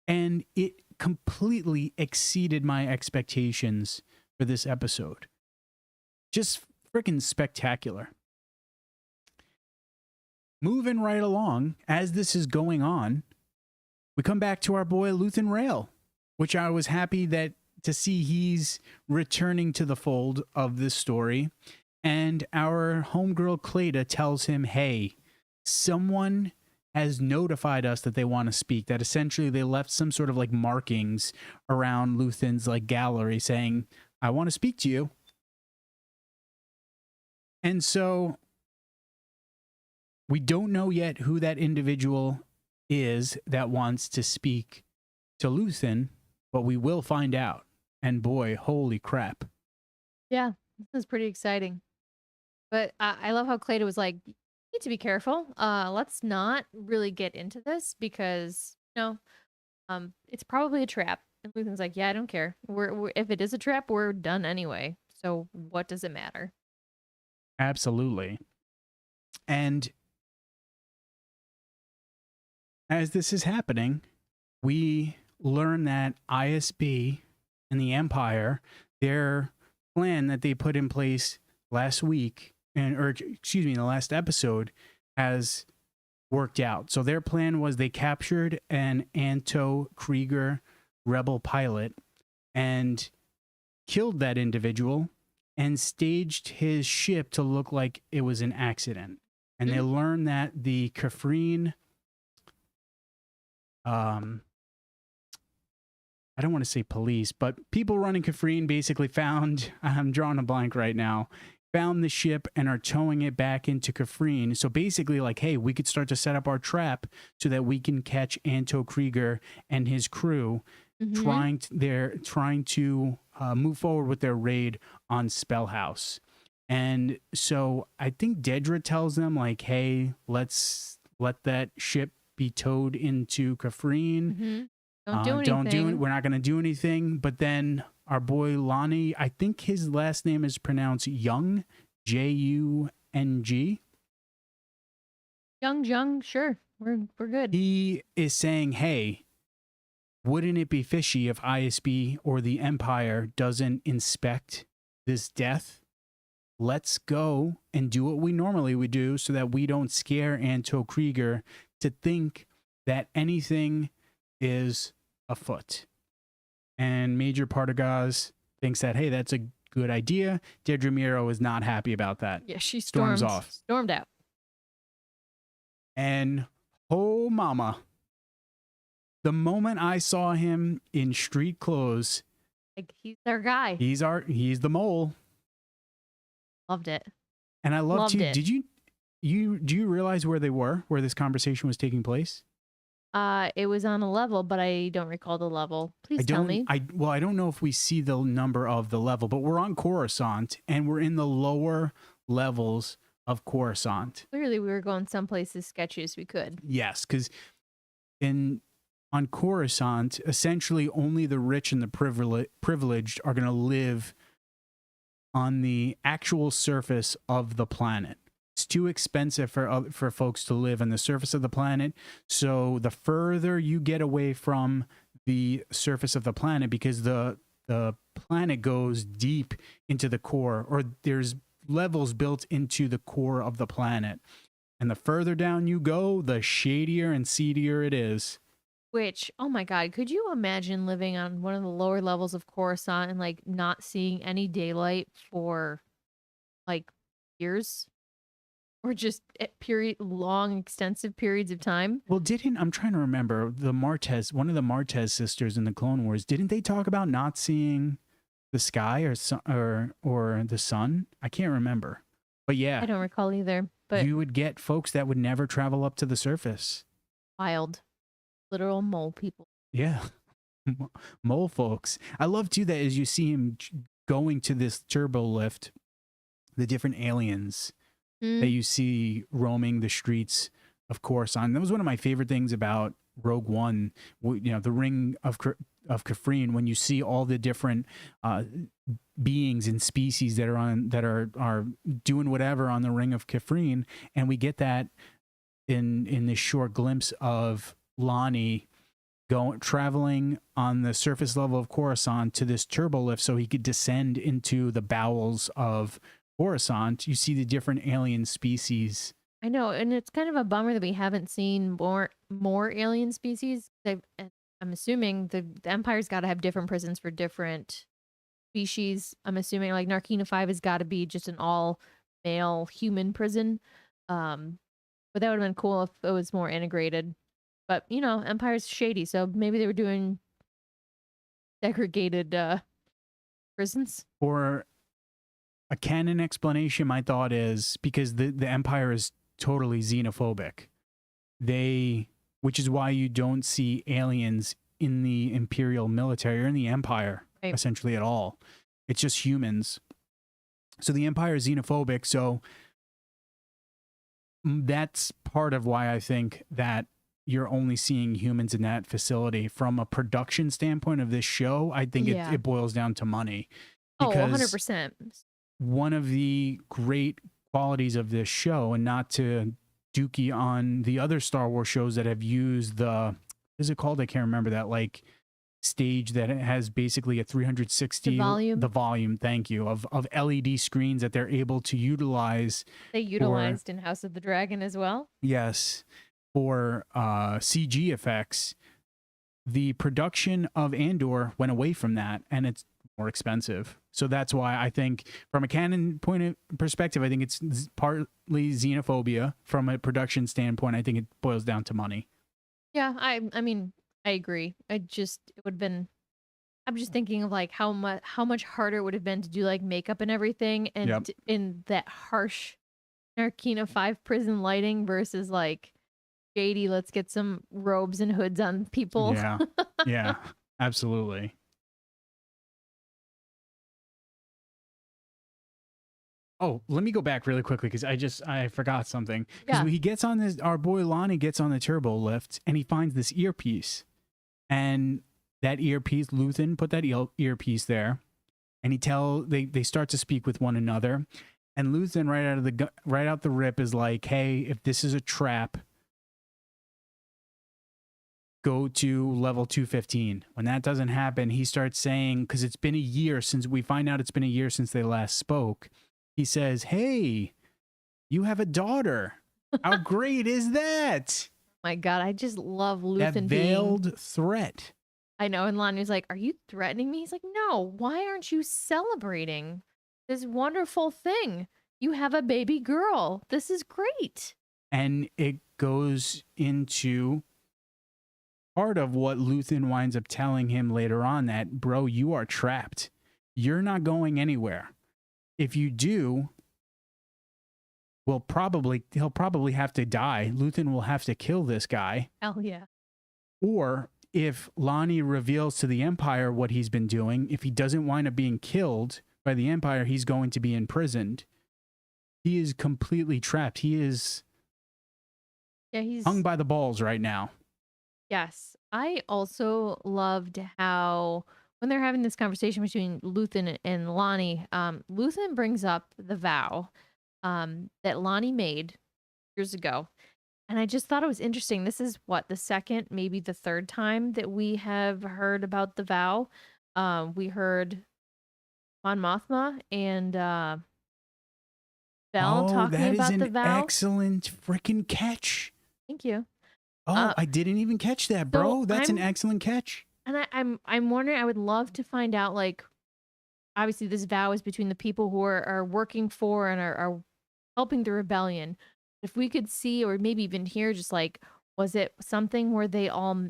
And it completely exceeded my expectations for this episode. Just freaking spectacular. Moving right along, as this is going on, we come back to our boy Luthen Rail, which I was happy to see he's returning to the fold of this story. And our homegirl Clada tells him, hey, someone has notified us that they want to speak, that essentially they left some sort of like markings around Luthen's like gallery saying, I want to speak to you. And so we don't know yet who that individual is that wants to speak to Luthen, but we will find out. And boy, holy crap. Yeah. This is pretty exciting. But I love how Clada was like, "You need to be careful. Let's not really get into this because it's probably a trap." And Luthen's like, "Yeah, I don't care. We're if it is a trap, we're done anyway. So what does it matter?" Absolutely. And as this is happening, we learn that ISB and the Empire, their plan that they put in place last week, in the last episode, has worked out. So their plan was they captured an Anto Krieger rebel pilot and killed that individual and staged his ship to look like it was an accident. And they learned that the Kafrene, I don't want to say police, but people running Kafrene basically found, I'm drawing a blank right now, found the ship and are towing it back into Kafrene. So basically like, hey, we could start to set up our trap so that we can catch Anto Krieger and his crew trying to move forward with their raid on Spellhouse. And so I think Dedra tells them like, hey, let's let that ship be towed into Kafrene. Don't do anything. Don't do it. We're not going to do anything. But then our boy Lonnie, I think his last name is pronounced Jung, Jung. Jung, sure. We're good. He is saying, hey, wouldn't it be fishy if ISB or the Empire doesn't inspect this death? Let's go and do what we normally would do so that we don't scare Anto Krieger to think that anything is afoot. And Major Partagaz thinks that, hey, that's a good idea. Dedra Meero is not happy about that. Yeah, she storms off. Stormed out. And oh mama, the moment I saw him in street clothes, like he's their guy. He's the mole. Loved it. And I loved it. Did you realize where they were, where this conversation was taking place? It was on a level, but I don't recall the level. Please tell me. I don't know if we see the number of the level, but we're on Coruscant and we're in the lower levels of Coruscant. Clearly we were going someplace as sketchy as we could. Yes, because on Coruscant, essentially only the rich and the privileged are going to live on the actual surface of the planet. It's too expensive for folks to live on the surface of the planet. So the further you get away from the surface of the planet, because the planet goes deep into the core, or there's levels built into the core of the planet. And the further down you go, the shadier and seedier it is. Which, oh my God, could you imagine living on one of the lower levels of Coruscant and like not seeing any daylight for like years? Or just long, extensive periods of time? Well, I'm trying to remember, one of the Martez sisters in the Clone Wars, didn't they talk about not seeing the sky or the sun? I can't remember. But yeah. I don't recall either. But you would get folks that would never travel up to the surface. Wild. Literal mole people. Yeah. Mole folks. I love too that as you see him going to this turbo lift, the different aliens that you see roaming the streets of Coruscant. That was one of my favorite things about Rogue One, the Ring of Kafrene, when you see all the different beings and species that are doing whatever on the Ring of Kafrene, and we get that in this short glimpse of Lonnie traveling on the surface level of Coruscant to this turbo lift so he could descend into the bowels of Coruscant. You see the different alien species. I know, and it's kind of a bummer that we haven't seen more alien species. I'm assuming the Empire's got to have different prisons for different species. I'm assuming like Narkina 5 has got to be just an all-male human prison. But that would have been cool if it was more integrated. But, Empire's shady, so maybe they were doing segregated prisons. Or a canon explanation, my thought is, because the Empire is totally xenophobic. Which is why you don't see aliens in the Imperial military or in the Empire, essentially at all. It's just humans. So the Empire is xenophobic. So that's part of why I think that you're only seeing humans in that facility. From a production standpoint of this show, I think it boils down to money. Because 100%. One of the great qualities of this show, and not to dookie on the other Star Wars shows that have used what is it called? I can't remember that, like, stage that has basically a 360 the volume, thank you, of LED screens that they're able to utilize. They utilized in House of the Dragon as well. Yes, for CG effects. The production of Andor went away from that, and it's more expensive. So that's why I think, from a Canon perspective, I think it's partly xenophobia. From a production standpoint, I think it boils down to money. Yeah, I mean, I agree. It would have been, I'm just thinking of like how much harder it would have been to do like makeup and everything, and in that harsh Narkina 5 prison lighting versus like shady, let's get some robes and hoods on people. Yeah, yeah, absolutely. Oh, let me go back really quickly because I forgot something. Because he gets on this, our boy Lonnie gets on the turbo lift and he finds this earpiece. And that earpiece, Luthen put that earpiece there, and they start to speak with one another. And Luthen right out the rip is like, "Hey, if this is a trap, go to level 215. When that doesn't happen, he starts saying, because it's been a year since they last spoke. He says, "Hey, you have a daughter. How great is that?" My God, I just love Luthen. That veiled threat. I know. And Lonnie's like, "Are you threatening me?" He's like, "No, why aren't you celebrating this wonderful thing? You have a baby girl. This is great." And it goes into part of what Luthen winds up telling him later on, that, bro, you are trapped. You're not going anywhere. If you do, he'll probably have to die. Luthen will have to kill this guy. Hell yeah. Or if Lonnie reveals to the Empire what he's been doing, if he doesn't wind up being killed by the Empire, he's going to be imprisoned. He is completely trapped. He's hung by the balls right now. Yes. I also loved how, when they're having this conversation between Luthen and Lonnie, Luthen brings up the vow that Lonnie made years ago. And I just thought it was interesting. This is the second, maybe the third time that we have heard about the vow. We heard Mon Mothma and Bell talking about the vow. That is an excellent freaking catch. Thank you. Oh, I didn't even catch that, bro. That's an excellent catch. And I'm wondering, I would love to find out, like, obviously this vow is between the people who are working for and are helping the rebellion. If we could see, or maybe even hear, just like, was it something where they all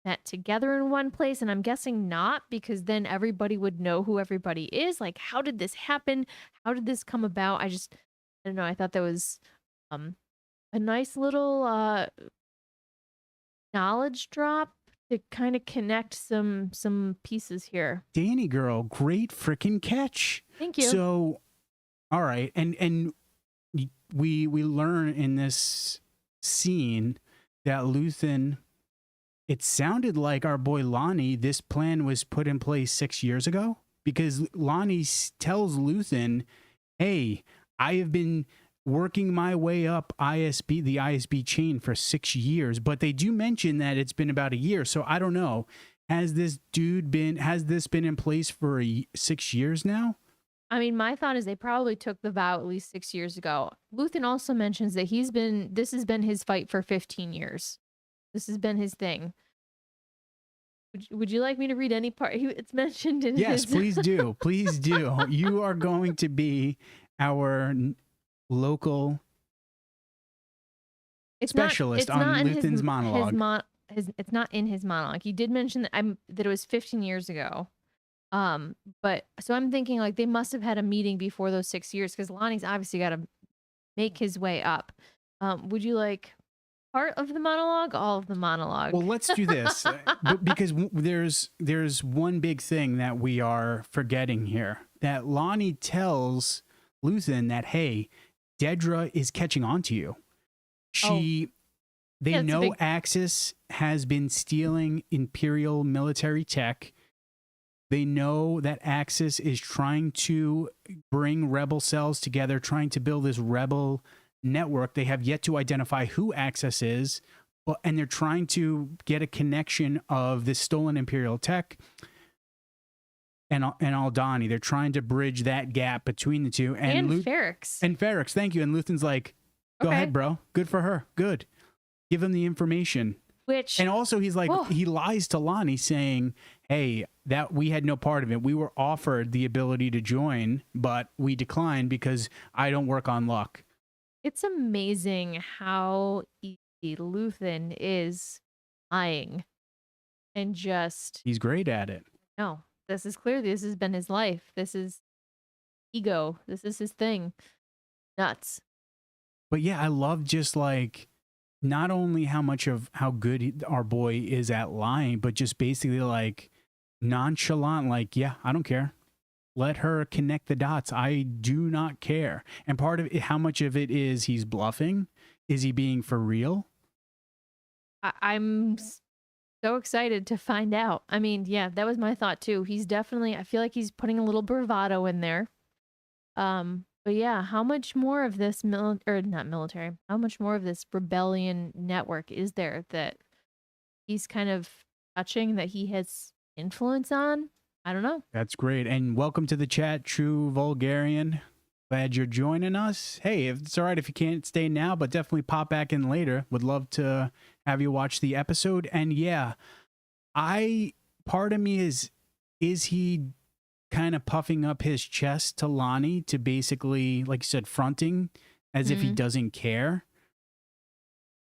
met together in one place? And I'm guessing not, because then everybody would know who everybody is. Like, how did this happen? How did this come about? I don't know. I thought that was a nice little knowledge drop to kind of connect some pieces here. Danny girl, great freaking catch. Thank you. So, all right, and we learn in this scene that Luthen, it sounded like our boy Lonnie, this plan was put in place 6 years ago, because Lonnie tells Luthen, "Hey, I have been working my way up the ISB chain for 6 years," but they do mention that it's been about a year. So I don't know. Has this been in place for 6 years now? I mean, my thought is they probably took the vow at least 6 years ago. Luthen also mentions that this has been his fight for 15 years. This has been his thing. Would you like me to read any part? It's mentioned in Yes, please do. Please do. You are going to be our local specialist on Luthen's monologue. It's not in his monologue. He did mention that it was 15 years ago. But so I'm thinking, like, they must have had a meeting before those 6 years, because Lonnie's obviously got to make his way up. Would you like part of the monologue, all of the monologue? Well, let's do this because there's one big thing that we are forgetting here, that Lonnie tells Luthen that, hey, Dedra is catching on to you. They know Axis has been stealing Imperial military tech. They know that Axis is trying to bring rebel cells together, trying to build this rebel network. They have yet to identify who Axis is, and they're trying to get a connection of this stolen Imperial tech and Aldhani. They're trying to bridge that gap between the two. And Ferrix. And Ferrix, thank you. And Luthen's like, go ahead, bro. Good for her. Good. Give him the information. And also he's like, he lies to Lonnie saying, hey, that we had no part of it. We were offered the ability to join, but we declined because I don't work on luck. It's amazing how easy Luthen is lying and just... He's great at it. No, this has been his life. This is ego. This is his thing. Nuts. But yeah, I love just like... not only how good our boy is at lying, but just basically like nonchalant, like, yeah, I don't care. Let her connect the dots. I do not care. And part of it, how much of it is he's bluffing? Is he being for real? I'm so excited to find out. I mean, yeah, that was my thought too. He's definitely, I feel like he's putting a little bravado in there. But yeah, how much more of this how much more of this rebellion network is there that he's kind of touching, that he has influence on? I don't know. That's great. And welcome to the chat, True Vulgarian. Glad you're joining us. Hey, if it's all right if you can't stay now, but definitely pop back in later. Would love to have you watch the episode. And yeah, part of me is he kind of puffing up his chest to Lonnie to basically, like you said, fronting as if he doesn't care?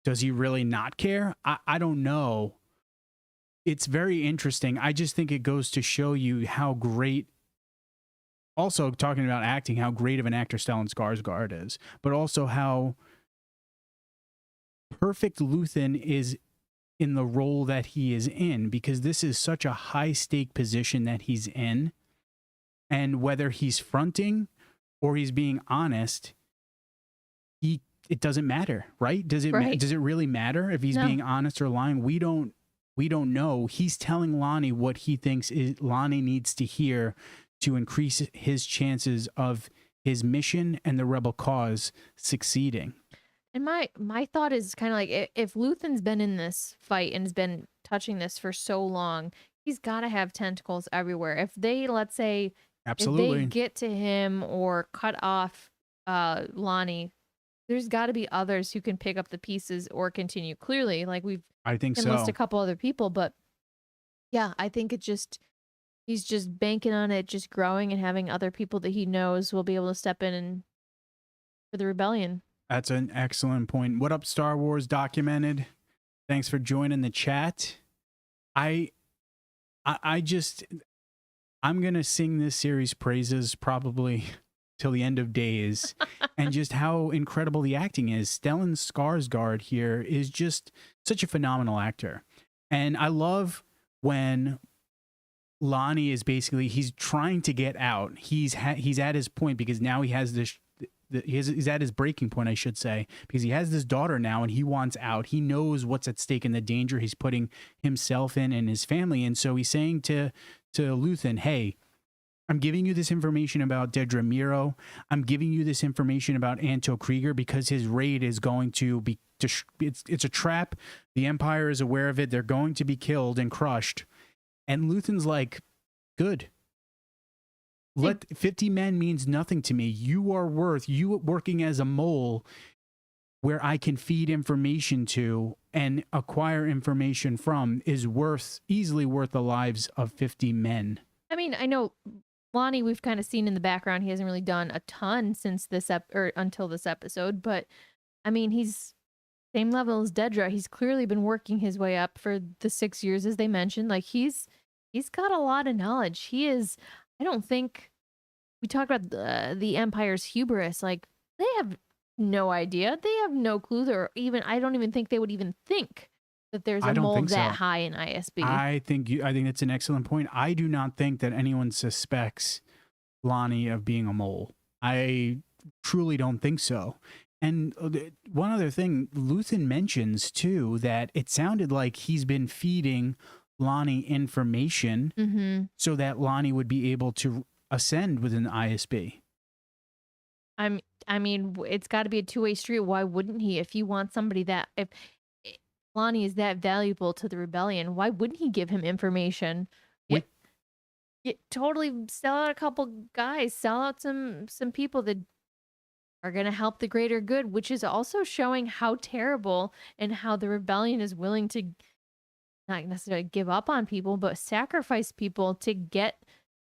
Does he really not care? I don't know. It's very interesting. I just think it goes to show you how great, also talking about acting, how great of an actor Stellan Skarsgård is, but also how perfect Luthen is in the role that he is in, because this is such a high stake position that he's in. And whether he's fronting or he's being honest, it doesn't matter, right? Does it really matter if he's being honest or lying? We don't know. He's telling Lonnie what he thinks Lonnie needs to hear to increase his chances of his mission and the rebel cause succeeding. And my thought is kind of like, if Luthen's been in this fight and has been touching this for so long, he's got to have tentacles everywhere. If they, let's say, absolutely, if they get to him or cut off Lonnie, there's got to be others who can pick up the pieces or continue. Clearly, like I think can list a couple other people, but yeah, I think he's just banking on it just growing and having other people that he knows will be able to step in and for the rebellion. That's an excellent point. What up, Star Wars Documented? Thanks for joining the chat. I'm going to sing this series praises probably till the end of days. And just how incredible the acting is. Stellan Skarsgård here is just such a phenomenal actor. And I love when Lonnie is basically, he's trying to get out. He's at his point because now he has this, he's at his breaking point, I should say, because he has this daughter now and he wants out. He knows what's at stake and the danger he's putting himself in and his family. And so he's saying to Luthen, hey, I'm giving you this information about Dedra Meero. I'm giving you this information about Anto Krieger because his raid is going to be, it's a trap. The Empire is aware of it. They're going to be killed and crushed. And Luthen's like, good. 50 men means nothing to me. You working as a mole where I can feed information to and acquire information from is easily worth the lives of 50 men. I mean, I know Lonnie, we've kind of seen in the background, he hasn't really done a ton since until this episode, but I mean, he's same level as Dedra. He's clearly been working his way up for the 6 years, as they mentioned. Like he's got a lot of knowledge. He is, I don't think, we talk about the Empire's hubris. Like they have no idea. They have no clue. I don't even think they would even think that there's a mole that high in ISB. I think that's an excellent point. I do not think that anyone suspects Lonnie of being a mole. I truly don't think so. And one other thing, Luthen mentions too that it sounded like he's been feeding Lonnie information so that Lonnie would be able to ascend within the ISB. I mean, it's got to be a two-way street. Why wouldn't he? If he wants somebody that, if Lonnie is that valuable to the rebellion, why wouldn't he give him information? Totally sell out a couple guys, sell out some people that are going to help the greater good, which is also showing how terrible and how the rebellion is willing to not necessarily give up on people, but sacrifice people to get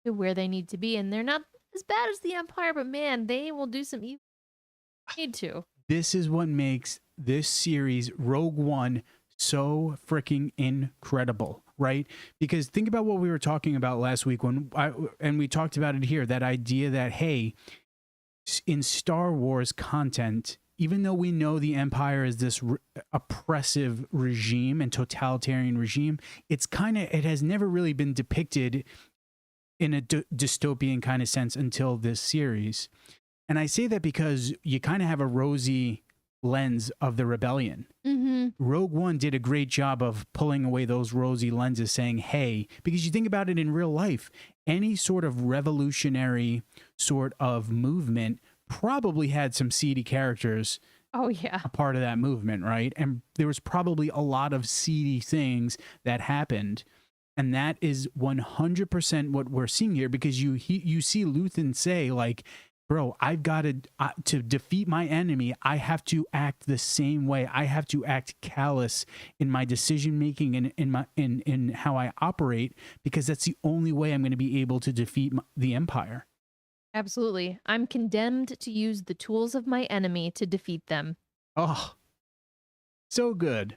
to where they need to be. And they're not as bad as the Empire, but man, they will do some evil. Need to. This is what makes this series, Rogue One, so freaking incredible, right? Because think about what we were talking about last week and we talked about it here, that idea that, hey, in Star Wars content, even though we know the Empire is this oppressive regime and totalitarian regime, it has never really been depicted in a dystopian kind of sense until this series. And I say that because you kind of have a rosy lens of the rebellion. Rogue One did a great job of pulling away those rosy lenses, saying, hey, because you think about it in real life, any sort of revolutionary sort of movement probably had some seedy characters. Oh, yeah. A part of that movement, right? And there was probably a lot of seedy things that happened. And that is 100% what we're seeing here, because you see Luthen say, like, bro, I've got to defeat my enemy. I have to act the same way. I have to act callous in my decision making and in how I operate, because that's the only way I'm going to be able to defeat the Empire. Absolutely. I'm condemned to use the tools of my enemy to defeat them. Oh, so good.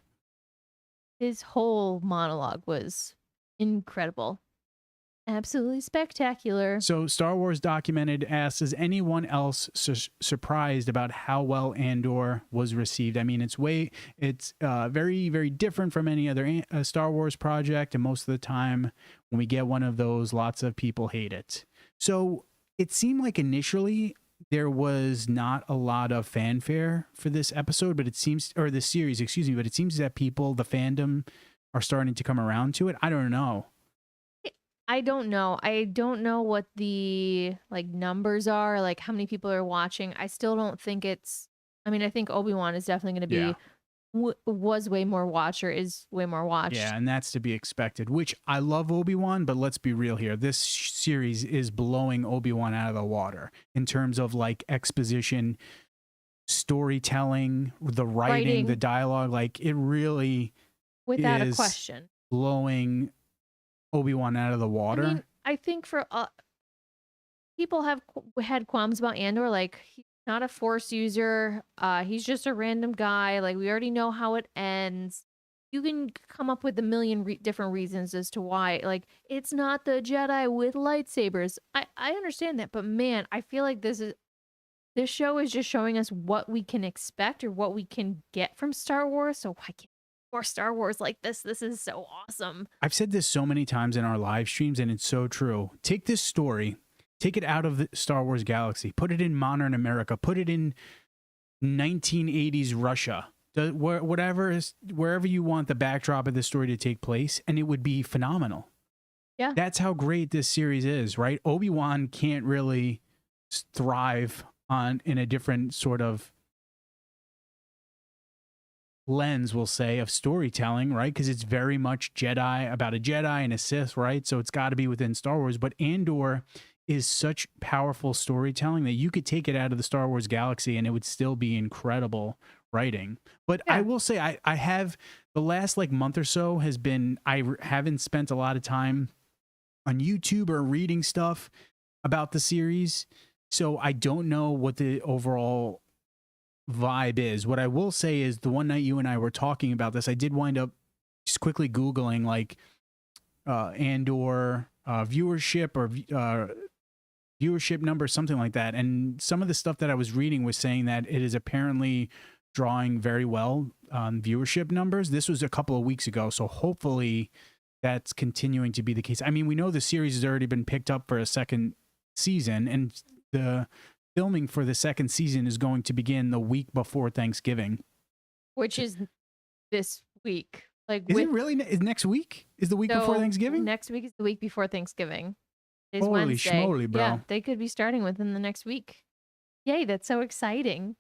His whole monologue was incredible. Absolutely spectacular. So Star Wars Documented asks, is anyone else surprised about how well Andor was received? I mean, it's very, very different from any other Star Wars project. And most of the time when we get one of those, lots of people hate it. So it seemed like initially there was not a lot of fanfare for this episode, but it seems, or this series, excuse me, but it seems that people, the fandom, are starting to come around to it. I don't know. I don't know what the numbers are, like how many people are watching. I still don't think it's, I mean, I think Obi-Wan is definitely going to be, was way more watched or is way more watched. Yeah, and that's to be expected, which I love Obi-Wan, but let's be real here. This series is blowing Obi-Wan out of the water in terms of exposition, storytelling, the writing, the dialogue. Like, it really without is a question blowing Obi-Wan out of the water. I mean, I think for people have had qualms about Andor, like he's not a Force user, he's just a random guy, like we already know how it ends. You can come up with a million different reasons as to why, like, it's not the Jedi with lightsabers. I understand that, but man, I feel like this show is just showing us what we can expect or what we can get from Star Wars. So why can't more Star Wars like this? This is so awesome. I've said this so many times in our live streams, and it's so true. Take this story, take it out of the Star Wars galaxy, put it in modern America, put it in 1980s Russia, wherever you want the backdrop of the story to take place, and it would be phenomenal. Yeah. That's how great this series is, right? Obi-Wan can't really thrive in a different sort of lens, we'll say, of storytelling, right? Because it's very much Jedi, about a Jedi and a Sith, right? So it's got to be within Star Wars. But Andor is such powerful storytelling that you could take it out of the Star Wars galaxy and it would still be incredible writing. But I will say, I have, the last month or so has been, I haven't spent a lot of time on YouTube or reading stuff about the series. So I don't know what the overall vibe is. What I will say is, the one night you and I were talking about this, I did wind up just quickly Googling Andor viewership or viewership number, something like that. And some of the stuff that I was reading was saying that it is apparently drawing very well on viewership numbers. This was a couple of weeks ago, so hopefully that's continuing to be the case. I mean, we know the series has already been picked up for a second season, and the filming for the second season is going to begin the week before Thanksgiving. Which is this week. Like, Is it really? Is next week? Is the week before Thanksgiving? Next week is the week before Thanksgiving. It's Holy Wednesday. schmoly, bro. Yeah, they could be starting within the next week. Yay, that's so exciting.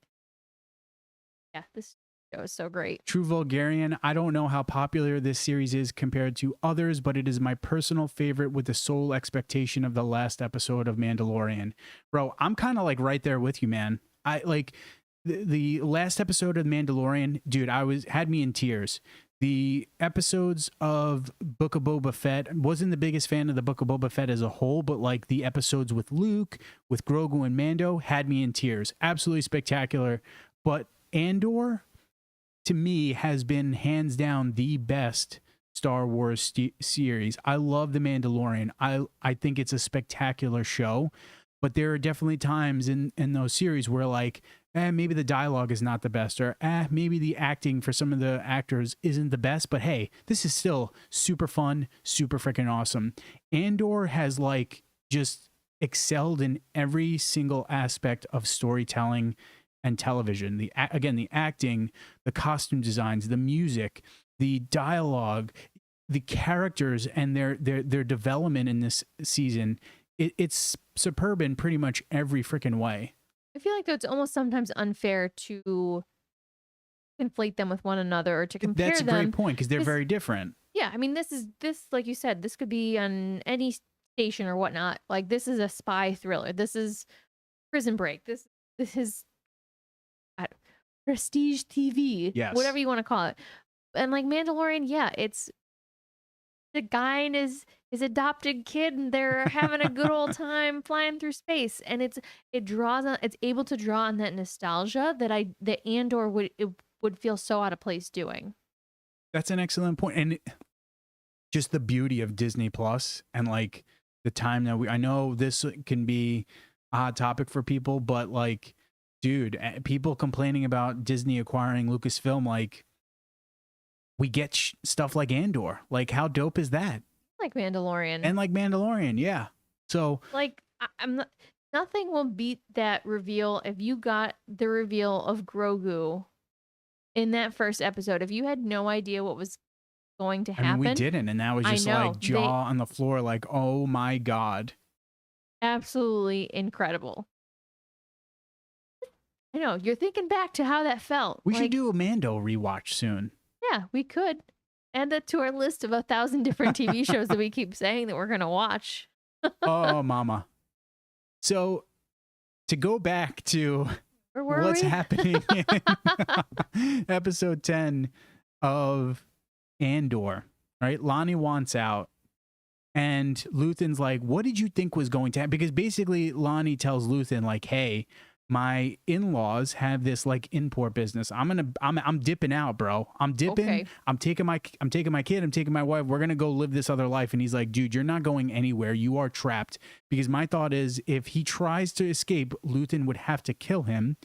Yeah, this show is so great. True Vulgarian, I don't know how popular this series is compared to others, but it is my personal favorite with the sole expectation of the last episode of Mandalorian. Bro, I'm kind of like right there with you, man. I like the last episode of Mandalorian, dude, had me in tears. The episodes of Book of Boba Fett, wasn't the biggest fan of the Book of Boba Fett as a whole, but like the episodes with Luke, with Grogu and Mando had me in tears. Absolutely spectacular. But Andor, to me, has been hands down the best Star Wars series. I love The Mandalorian. I think it's a spectacular show, but there are definitely times in those series where like, maybe the dialogue is not the best, or maybe the acting for some of the actors isn't the best, but hey, this is still super fun, super freaking awesome. Andor has like just excelled in every single aspect of storytelling and television. The acting, the costume designs, the music, the dialogue, the characters, and their development in this season. It's superb in pretty much every freaking way. I feel like though it's almost sometimes unfair to conflate them with one another or to compare them. That's a great point because they're very different. Yeah, I mean, this like you said, this could be on any station or whatnot. Like, this is a spy thriller. This is Prison Break. This is prestige TV. Yes. Whatever you want to call it. And like Mandalorian, yeah, it's the guy and his adopted kid, and they're having a good old time flying through space, and it's able to draw on that nostalgia that Andor would feel so out of place doing. That's an excellent point. And just the beauty of Disney Plus and like the time that I know this can be a hot topic for people, but like, dude, people complaining about Disney acquiring Lucasfilm, like, we get stuff like Andor. Like, how dope is that? Like Mandalorian. And like Mandalorian, yeah. So like, nothing will beat that reveal. If you got the reveal of Grogu in that first episode, if you had no idea what was going to happen. I mean, we didn't, and that was just like jaw on the floor, like, oh my God. Absolutely incredible. I know, you're thinking back to how that felt. We should do a Mando rewatch soon. Yeah, we could. Add that to our list of 1,000 different TV shows that we keep saying that we're going to watch. Oh, mama. So, to go back to what's happening in episode 10 of Andor, right? Lonnie wants out. And Luthen's like, what did you think was going to happen? Because basically Lonnie tells Luthen, like, hey, my in-laws have this like import business. I'm dipping out, bro. I'm dipping. Okay. I'm taking my kid. I'm taking my wife. We're going to go live this other life. And he's like, dude, you're not going anywhere. You are trapped. Because my thought is, if he tries to escape, Luthen would have to kill him.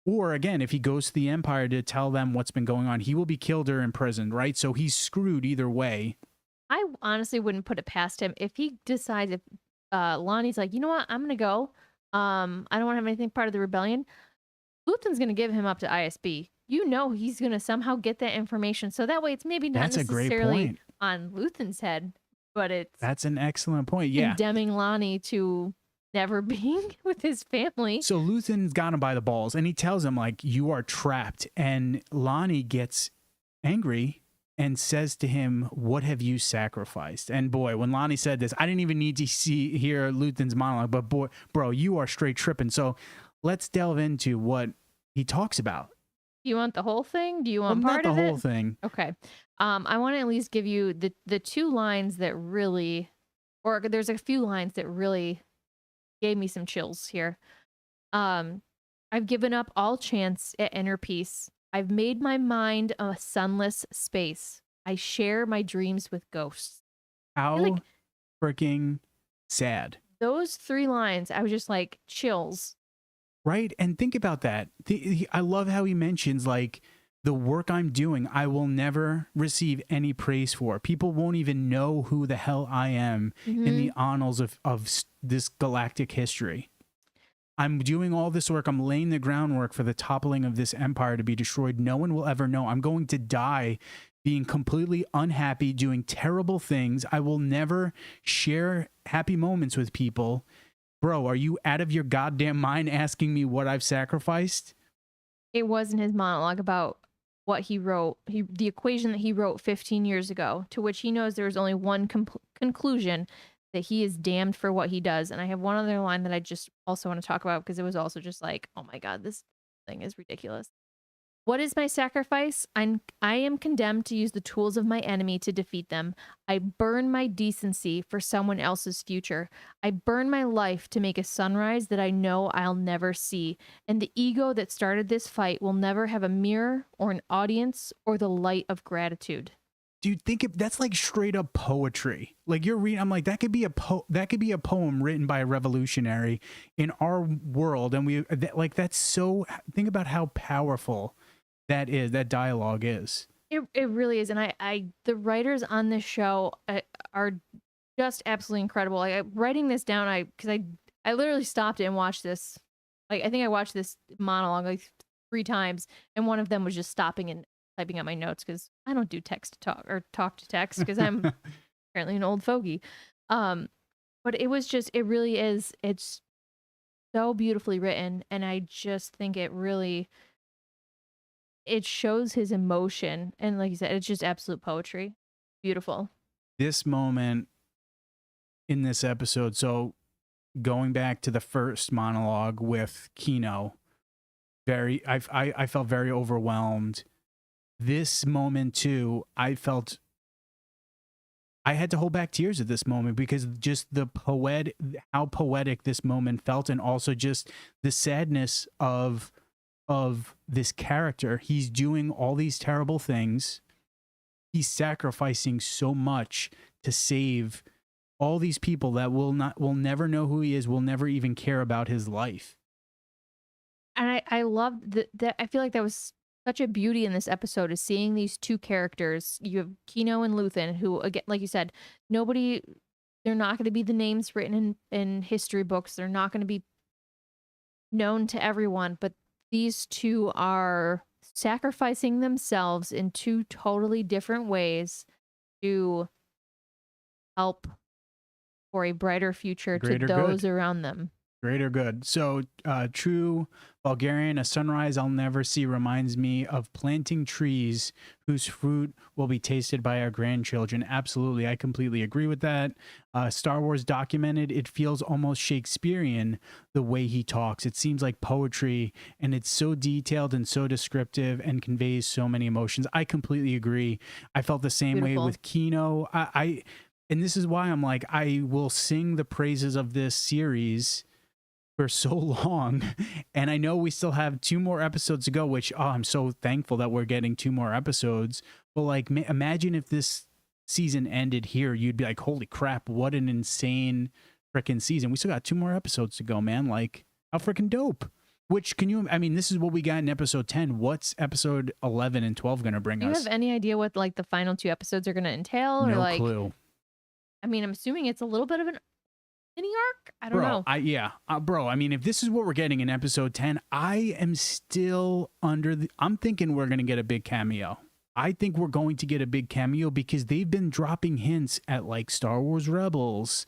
Or again, if he goes to the Empire to tell them what's been going on, he will be killed or imprisoned, right? So he's screwed either way. I honestly wouldn't put it past him if he decides, if Lonnie's like, you know what, I'm going to go. I don't want to have anything part of the rebellion. Luthen's going to give him up to ISB. You know he's going to somehow get that information. So that way it's maybe not necessarily on Luthen's head, but that's an excellent point. Yeah. Condemning Lonnie to never being with his family. So Luthen's got him by the balls and he tells him, like, you are trapped. And Lonnie gets angry and says to him, what have you sacrificed? And boy, when Lonnie said this, I didn't even need to hear Luthen's monologue, but boy, bro, you are straight tripping. So let's delve into what he talks about. Do you want the whole thing? Do you want part of it? Not the whole thing. Okay. I want to at least give you the two lines that really, or there's a few lines that really gave me some chills here. I've given up all chance at inner peace. I've made my mind a sunless space. I share my dreams with ghosts. How freaking sad. Those three lines, I was just like, chills. Right? And think about that. I love how he mentions, like, the work I'm doing, I will never receive any praise for. People won't even know who the hell I am in the annals of this galactic history. I'm doing all this work. I'm laying the groundwork for the toppling of this empire to be destroyed. No one will ever know. I'm going to die being completely unhappy, doing terrible things. I will never share happy moments with people. Bro, are you out of your goddamn mind asking me what I've sacrificed? It wasn't his monologue about what he wrote, the equation that he wrote 15 years ago, to which he knows there is only one conclusion, that he is damned for what he does. And I have one other line that I just also want to talk about because it was also just like, oh my God, this thing is ridiculous. What is my sacrifice? I am condemned to use the tools of my enemy to defeat them. I burn my decency for someone else's future. I burn my life to make a sunrise that I know I'll never see. And the ego that started this fight will never have a mirror or an audience or the light of gratitude. Dude, that's like straight up poetry. Like you're reading, I'm like, that could be a poem written by a revolutionary in our world. And that's so, think about how powerful that dialogue is. It really is. And I the writers on this show are just absolutely incredible. Like writing this down, because I literally stopped it and watched this. Like I think I watched this monologue like 3 times, and one of them was just stopping and typing out my notes because I don't do text to talk or talk to text because I'm apparently an old fogey. But it really is. It's so beautifully written, and I just think it shows his emotion, and like you said, it's just absolute poetry. Beautiful. This moment in this episode, so going back to the first monologue with Kino, I felt very overwhelmed. This moment too, I felt I had to hold back tears at this moment because just how poetic this moment felt, and also just the sadness of this character. He's doing all these terrible things. He's sacrificing so much to save all these people that will never know who he is, will never even care about his life. And I love that. I feel like that was such a beauty in this episode, is seeing these two characters. You have Kino and Luthen, who, again, like you said, they're not going to be the names written in history books. They're not going to be known to everyone, but these two are sacrificing themselves in 2 totally different ways to help for a brighter future to those around them. Greater good. So, true Bulgarian, a sunrise I'll never see reminds me of planting trees whose fruit will be tasted by our grandchildren. Absolutely. I completely agree with that. Star Wars documented, it feels almost Shakespearean the way he talks. It seems like poetry, and it's so detailed and so descriptive and conveys so many emotions. I completely agree. I felt the same way with Kino. And this is why I'm like, I will sing the praises of this series for so long, and I know we still have 2 more episodes to go, which I'm so thankful that we're getting 2 more episodes. But like, imagine if this season ended here, you'd be like, holy crap, what an insane freaking season. We still got 2 more episodes to go, man. Like, how freaking dope. Which, this is what we got in episode 10. What's episode 11 and 12 gonna bring us? Do you have any idea what like the final 2 episodes are gonna entail? No clue. I'm assuming it's a little bit of an mini arc? I don't know. Bro, if this is what we're getting in episode 10, I am still I'm thinking we're going to get a big cameo. I think we're going to get a big cameo because they've been dropping hints at like Star Wars Rebels.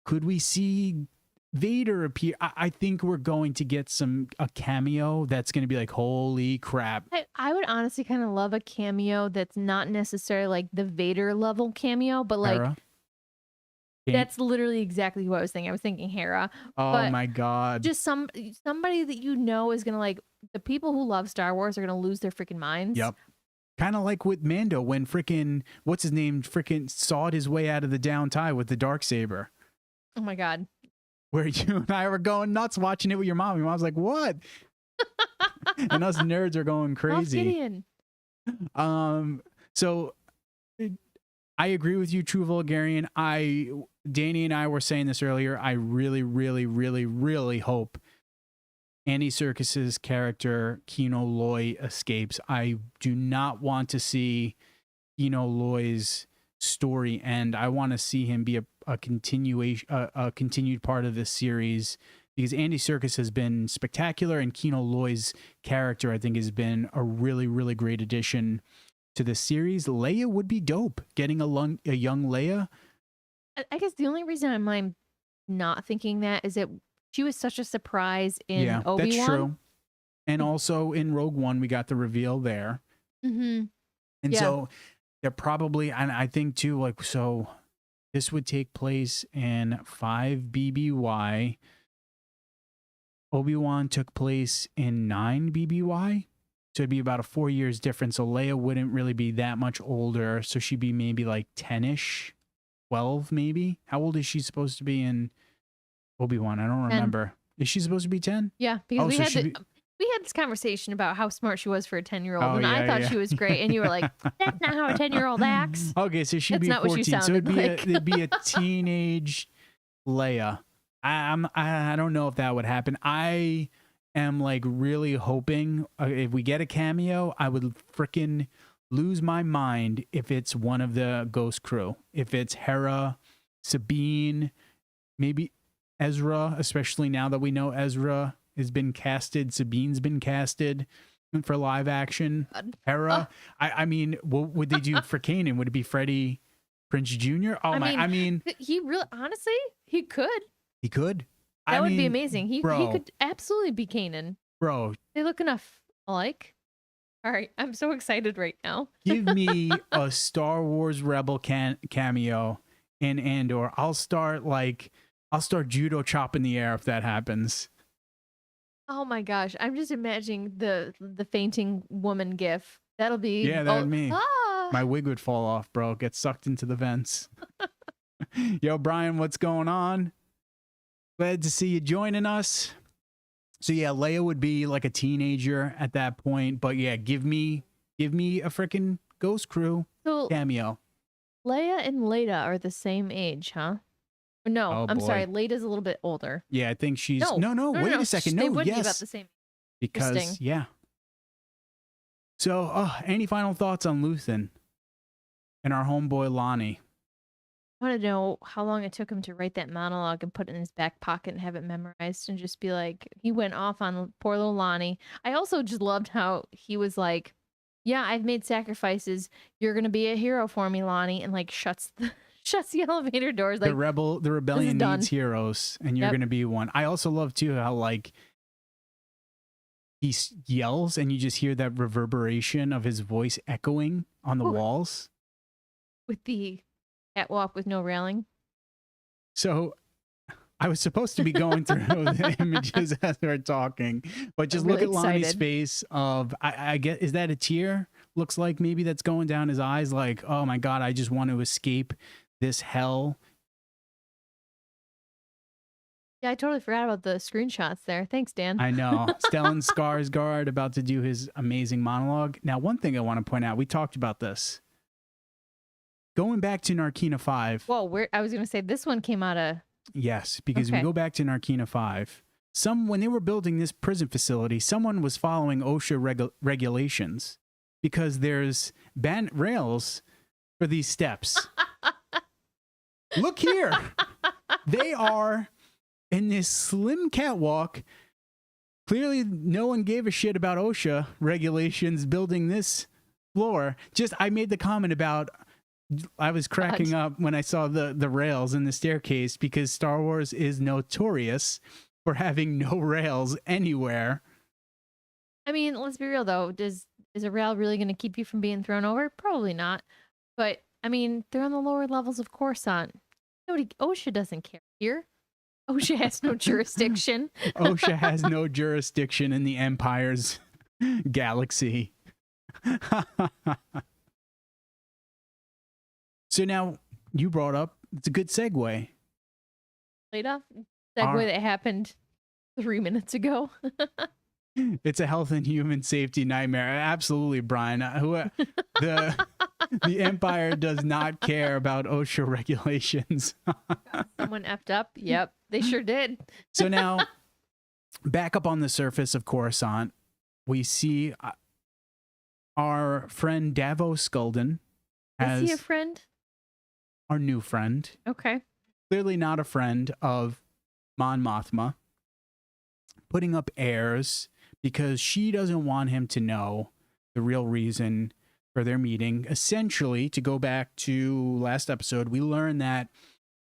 Could we see Vader appear? I think we're going to get a cameo that's going to be like, holy crap. I would honestly kind of love a cameo that's not necessarily like the Vader level cameo, but like Hera? That's literally exactly what I was thinking. I was thinking Hera. Oh my God. Just somebody that is going to like, the people who love Star Wars are going to lose their freaking minds. Yep. Kind of like with Mando when freaking, what's his name, freaking sawed his way out of the down tie with the Darksaber. Oh my God. Where you and I were going nuts watching it with your mom. Your mom's like, what? And us nerds are going crazy. So I agree with you, True Vulgarian. Danny and I were saying this earlier. I really, really, really, really hope Andy Serkis's character Kino Loy escapes. I do not want to see Kino Loy's story end. I want to see him be a continued part of this series because Andy Serkis has been spectacular, and Kino Loy's character, I think, has been a really, really great addition to the series. Leia would be dope. Getting a young Leia. I guess the only reason I'm not thinking that is that she was such a surprise in Obi-Wan. That's true. And also in Rogue One, we got the reveal there. Mm-hmm. And so they're probably, and I think too, like, so this would take place in 5 BBY. Obi-Wan took place in 9 BBY. So it'd be about a 4 years difference. So Leia wouldn't really be that much older. So she'd be maybe like 10-ish, 12 maybe. How old is she supposed to be in Obi-Wan? I don't remember. Is she supposed to be 10? Yeah, because we had this conversation about how smart she was for a 10-year-old, and I thought she was great, and you were like, "That's not how a 10-year-old acts." Okay, so she'd be 14. So it'd be a teenage Leia. I don't know if that would happen. I am like really hoping if we get a cameo, I would freaking lose my mind if it's one of the Ghost crew. If it's Hera, Sabine, maybe Ezra, especially now that we know Ezra has been casted, Sabine's been casted for live action. Hera, I mean, what would they do for Kanan? Would it be Freddie Prinze Jr.? Oh I mean, he really, honestly, he could. He could. That would be amazing. He could absolutely be Kanan. Bro. They look enough alike. All right. I'm so excited right now. Give me a Star Wars Rebel cameo in Andor. I'll start judo chop in the air if that happens. Oh my gosh. I'm just imagining the fainting woman gif. That'll be... Yeah, that'd be me. My wig would fall off, bro. Get sucked into the vents. Yo, Brian, what's going on? Glad to see you joining us. So yeah, Leia would be like a teenager at that point, but yeah, give me a freaking Ghost Crew cameo. Leia and Leda are the same age, huh? No, I'm sorry, Leda's a little bit older. Yeah, I think she's no. Wait a second, they would be about the same. Because yeah. So, any final thoughts on Luthen and our homeboy Lonnie? I want to know how long it took him to write that monologue and put it in his back pocket and have it memorized and just be like, he went off on poor little Lonnie. I also just loved how he was like, yeah, I've made sacrifices. You're going to be a hero for me, Lonnie. And like shuts the elevator doors. Like, the rebellion needs heroes and you're going to be one. I also love too how like he yells and you just hear that reverberation of his voice echoing on the walls. With the catwalk with no railing. So I was supposed to be going through the images as we were talking, but just look at Lonnie's face of, I get, is that a tear? Looks like maybe that's going down his eyes. Like, oh my God, I just want to escape this hell. Yeah, I totally forgot about the screenshots there. Thanks, Dan. I know. Stellan Skarsgård about to do his amazing monologue. Now, one thing I want to point out, we talked about this. Going back to Narkina 5. Whoa, I was going to say this one came out of... Yes, because we go back to Narkina 5. When they were building this prison facility, someone was following OSHA regulations because there's rails for these steps. Look here. They are in this slim catwalk. Clearly, no one gave a shit about OSHA regulations building this floor. I made the comment about... I was cracking up when I saw the rails in the staircase because Star Wars is notorious for having no rails anywhere. I mean, let's be real though. Is a rail really going to keep you from being thrown over? Probably not. But I mean, they're on the lower levels of Coruscant. OSHA doesn't care here. OSHA has no jurisdiction. OSHA has no jurisdiction in the Empire's galaxy. So now you brought up, it's a good segue. Segue that happened 3 minutes ago. It's a health and human safety nightmare. Absolutely, Brian. The Empire does not care about OSHA regulations. Someone effed up. Yep, they sure did. So now, back up on the surface of Coruscant, we see our friend Davos Skulden. Is he a friend? Our new friend. Okay. Clearly not a friend of Mon Mothma. putting up airs because she doesn't want him to know the real reason for their meeting. Essentially, to go back to last episode, we learned that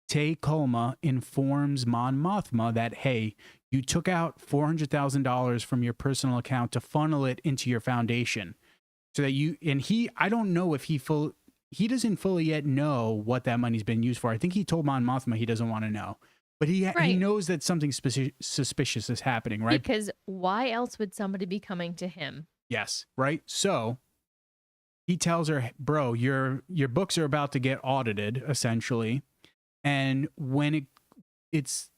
Tay Kolma informs Mon Mothma that, hey, you took out $400,000 from your personal account to funnel it into your foundation. So that I don't know if he doesn't fully yet know what that money's been used for. I think he told Mon Mothma he doesn't want to know. But he knows that something suspicious is happening, right? Because why else would somebody be coming to him? Yes, right? So he tells her, bro, your books are about to get audited, essentially. And when it's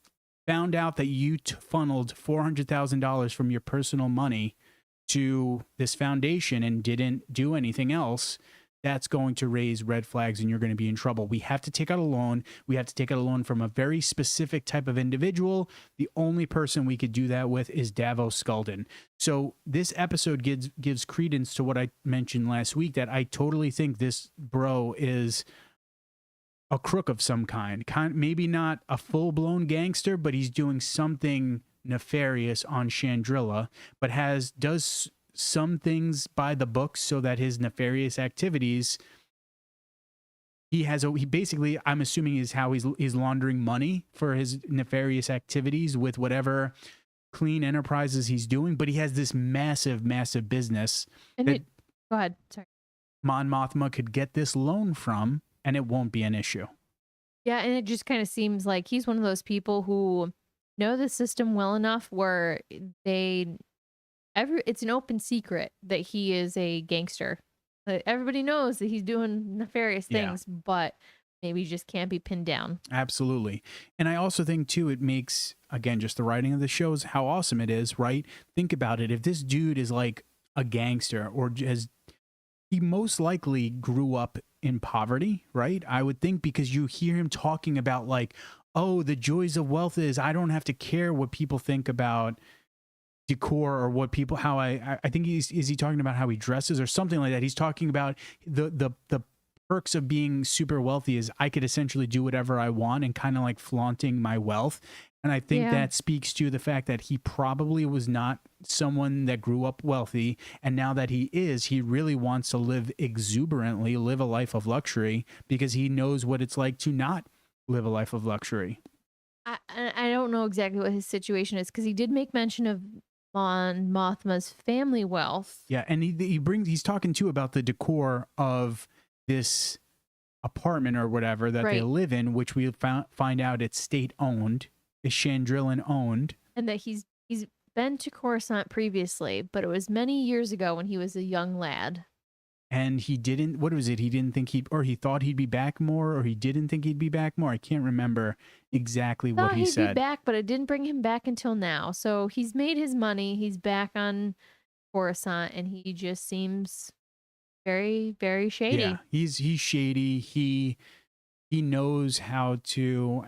found out that you funneled $400,000 from your personal money to this foundation and didn't do anything else, that's going to raise red flags and you're going to be in trouble. We have to take out a loan. We have to take out a loan from a very specific type of individual. The only person we could do that with is Davos Sculdun. So this episode gives credence to what I mentioned last week, that I totally think this bro is a crook of some kind. Maybe not a full-blown gangster, but he's doing something nefarious on Chandrila, but does some things by the books so that his nefarious activities, he basically, I'm assuming, is how he's laundering money for his nefarious activities with whatever clean enterprises he's doing. But he has this massive business And that go ahead. Sorry. Mon Mothma could get this loan from, and it won't be an issue. Yeah, and it just kind of seems like he's one of those people who know the system well enough where it's an open secret that he is a gangster. Everybody knows that he's doing nefarious things, but maybe he just can't be pinned down. Absolutely. And I also think, too, it makes, again, just the writing of the shows, how awesome it is, right? Think about it. If this dude is like a gangster, or he most likely grew up in poverty, right? I would think, because you hear him talking about like, oh, the joys of wealth is I don't have to care what people think about decor or what people, how I think is he talking about how he dresses or something like that. He's talking about the perks of being super wealthy is I could essentially do whatever I want and kind of like flaunting my wealth. And I think that speaks to the fact that he probably was not someone that grew up wealthy. And now that he is, he really wants to live exuberantly, live a life of luxury, because he knows what it's like to not live a life of luxury. I don't know exactly what his situation is, because he did make mention of Mon Mothma's family wealth. Yeah, and he's talking too about the decor of this apartment or whatever that they live in, which we find out it's state owned, is Chandrilan owned, and that he's been to Coruscant previously, but it was many years ago when he was a young lad. And he didn't, what was it? He didn't think he thought he'd be back more, or he didn't think he'd be back more. I can't remember exactly what he said. He'd be back, but it didn't bring him back until now. So he's made his money. He's back on Coruscant, and he just seems very, very shady. Yeah, he's shady. He knows how to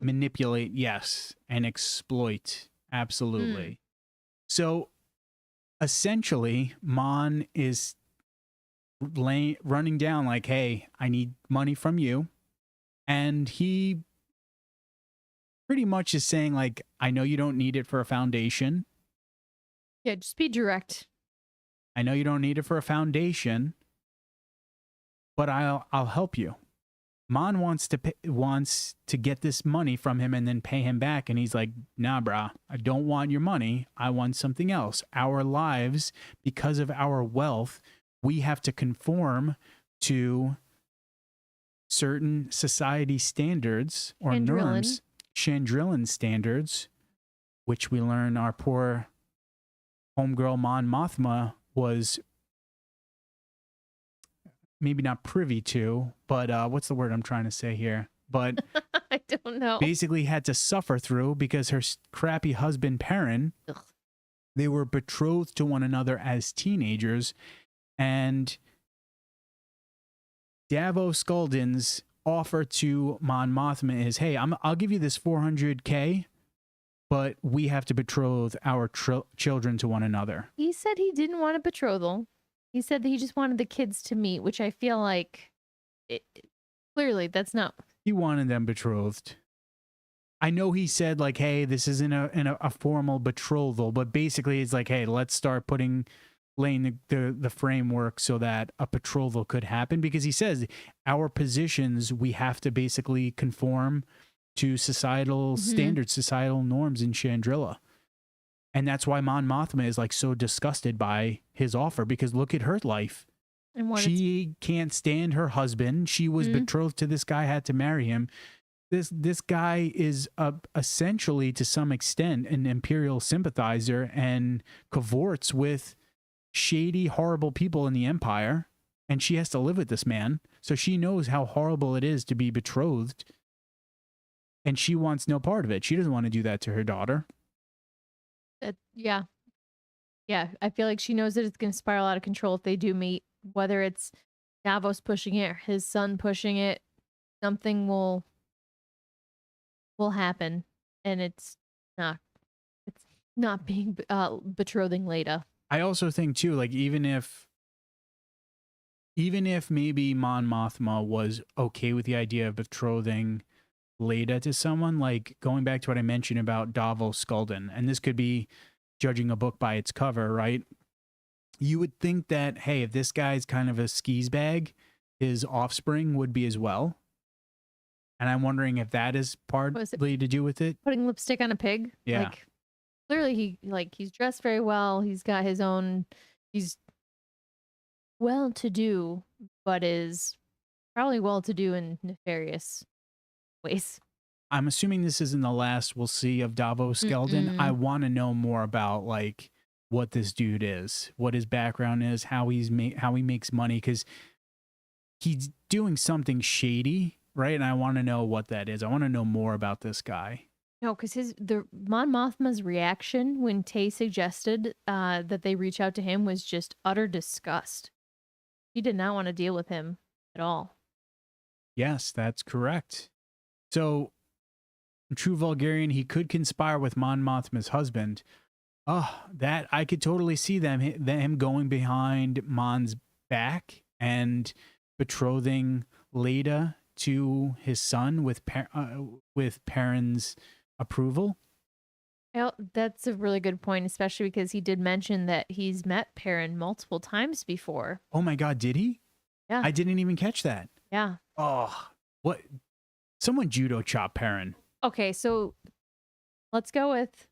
manipulate, yes, and exploit. Absolutely. So essentially, Mon is running down like, hey, I need money from you. And he pretty much is saying like, I know you don't need it for a foundation. Yeah, just be direct. I know you don't need it for a foundation, but I'll help you. Mon wants to get this money from him and then pay him back. And he's like, nah, brah, I don't want your money. I want something else. Our lives, because of our wealth, we have to conform to certain society standards or norms, Chandrilan standards, which we learn our poor homegirl Mon Mothma was maybe not privy to, but what's the word I'm trying to say here? But I don't know. Basically had to suffer through because her crappy husband, Perrin, they were betrothed to one another as teenagers. And Davos Sculdun's offer to Mon Mothma is, hey, I'll give you this $400K, but we have to betroth our children to one another. He said he didn't want a betrothal. He said that he just wanted the kids to meet, which I feel like clearly that's not. He wanted them betrothed. I know he said like, hey, this isn't a formal betrothal, but basically it's like, hey, let's start laying the framework so that a betrothal could happen, because he says our positions, we have to basically conform to societal standards, societal norms in Chandrila. And that's why Mon Mothma is like so disgusted by his offer, because look at her life. And she can't stand her husband. She was betrothed to this guy, had to marry him. This guy is essentially, to some extent, an Imperial sympathizer and cavorts with shady, horrible people in the Empire. And she has to live with this man. So she knows how horrible it is to be betrothed. And she wants no part of it. She doesn't want to do that to her daughter. Yeah. I feel like she knows that it's going to spiral out of control if they do meet. Whether it's Davos pushing it, or his son pushing it, something will happen, and it's not being betrothing Leda. I also think too, like even if maybe Mon Mothma was okay with the idea of betrothing Leda to someone, like going back to what I mentioned about Davos Skulden, and this could be judging a book by its cover, right? You would think that, hey, if this guy's kind of a skis bag, his offspring would be as well. And I'm wondering if that is partly to do with it. Putting lipstick on a pig? Yeah. Like, clearly he's dressed very well. He's got his own, he's well-to-do, but is probably well-to-do in nefarious ways. I'm assuming this isn't the last we'll see of Davos Skeldon. I want to know more about like what this dude is, what his background is, how he makes money, because he's doing something shady, right? And I want to know what that is. I want to know more about this guy. No, because the Mon Mothma's reaction when Tay suggested that they reach out to him was just utter disgust. He did not want to deal with him at all. Yes, that's correct. So, true Vulgarian, he could conspire with Mon Mothma's husband. Oh, that I could totally see them going behind Mon's back and betrothing Leda to his son with Perrin's approval. Well, that's a really good point, especially because he did mention that he's met Perrin multiple times before. Oh my God, did he? Yeah. I didn't even catch that. Yeah. Oh, what? Someone judo chop Perrin. Okay, so let's go with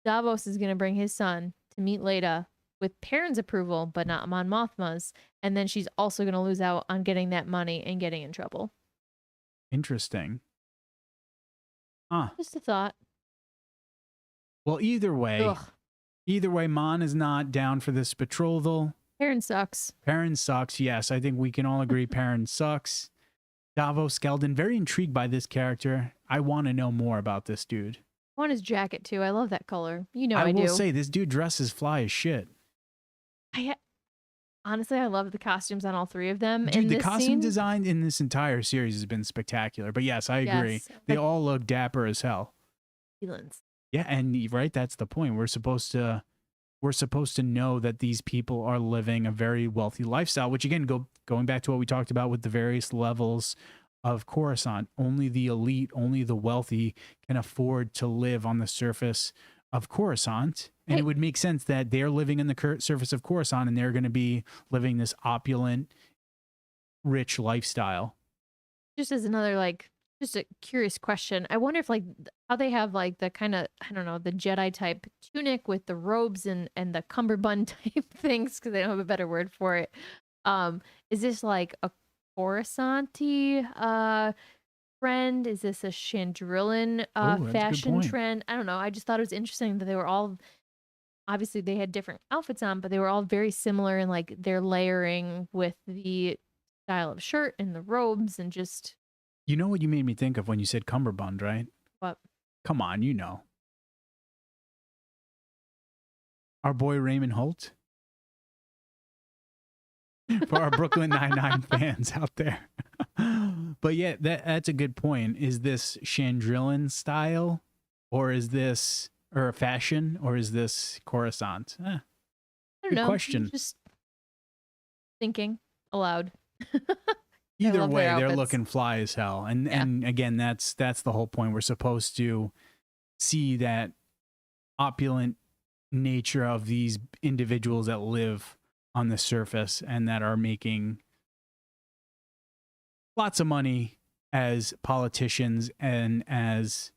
Davos is going to bring his son to meet Leda with Perrin's approval, but not Mon Mothma's. And then she's also going to lose out on getting that money and getting in trouble. Interesting. Huh. Just a thought. Well, either way, Mon is not down for this betrothal. Perrin sucks. Perrin sucks. Yes, I think we can all agree Perrin sucks. Davos Skeldon, very intrigued by this character. I want to know more about this dude. I want his jacket too. I love that color. You know I do. I will say this dude dresses fly as shit. Honestly, I love the costumes on all three of them. Dude, the costume design in this entire series has been spectacular. But yes, I agree. Yes, they all look dapper as hell. Feelings. Yeah, and right, that's the point. We're supposed to know that these people are living a very wealthy lifestyle, which again, going back to what we talked about with the various levels of Coruscant, only the elite, only the wealthy can afford to live on the surface of Coruscant. And it would make sense that they're living in the surface of Coruscant and they're going to be living this opulent, rich lifestyle. Just as another, just a curious question. I wonder if how they have the kind of, I don't know, the Jedi type tunic with the robes and the cummerbund type things, because they don't have a better word for it. Is this like a Coruscant-y trend? Is this a Chandrilan fashion trend? I don't know. I just thought it was interesting that they were all, obviously they had different outfits on, but they were all very similar in their layering with the style of shirt and the robes and just... You know what you made me think of when you said cummerbund, right? What? Come on, you know. Our boy Raymond Holt. For our Brooklyn Nine-Nine fans out there. But yeah, that's a good point. Is this Chandrilan style? Or is this fashion? Or is this Coruscant? I don't know. Question. Just thinking aloud. Either love way, their they're outfits. looking fly as hell. And again, that's the whole point. We're supposed to see that opulent nature of these individuals that live on the surface and that are making lots of money as politicians and as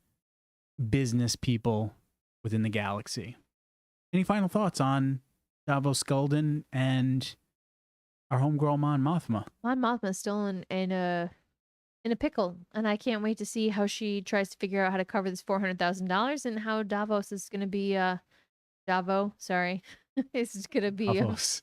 business people within the galaxy. Any final thoughts on Davos Sculdun and our homegirl Mon Mothma? Mon Mothma's still in a pickle, and I can't wait to see how she tries to figure out how to cover this $400,000 and how Davos is going to be is going to be Davos.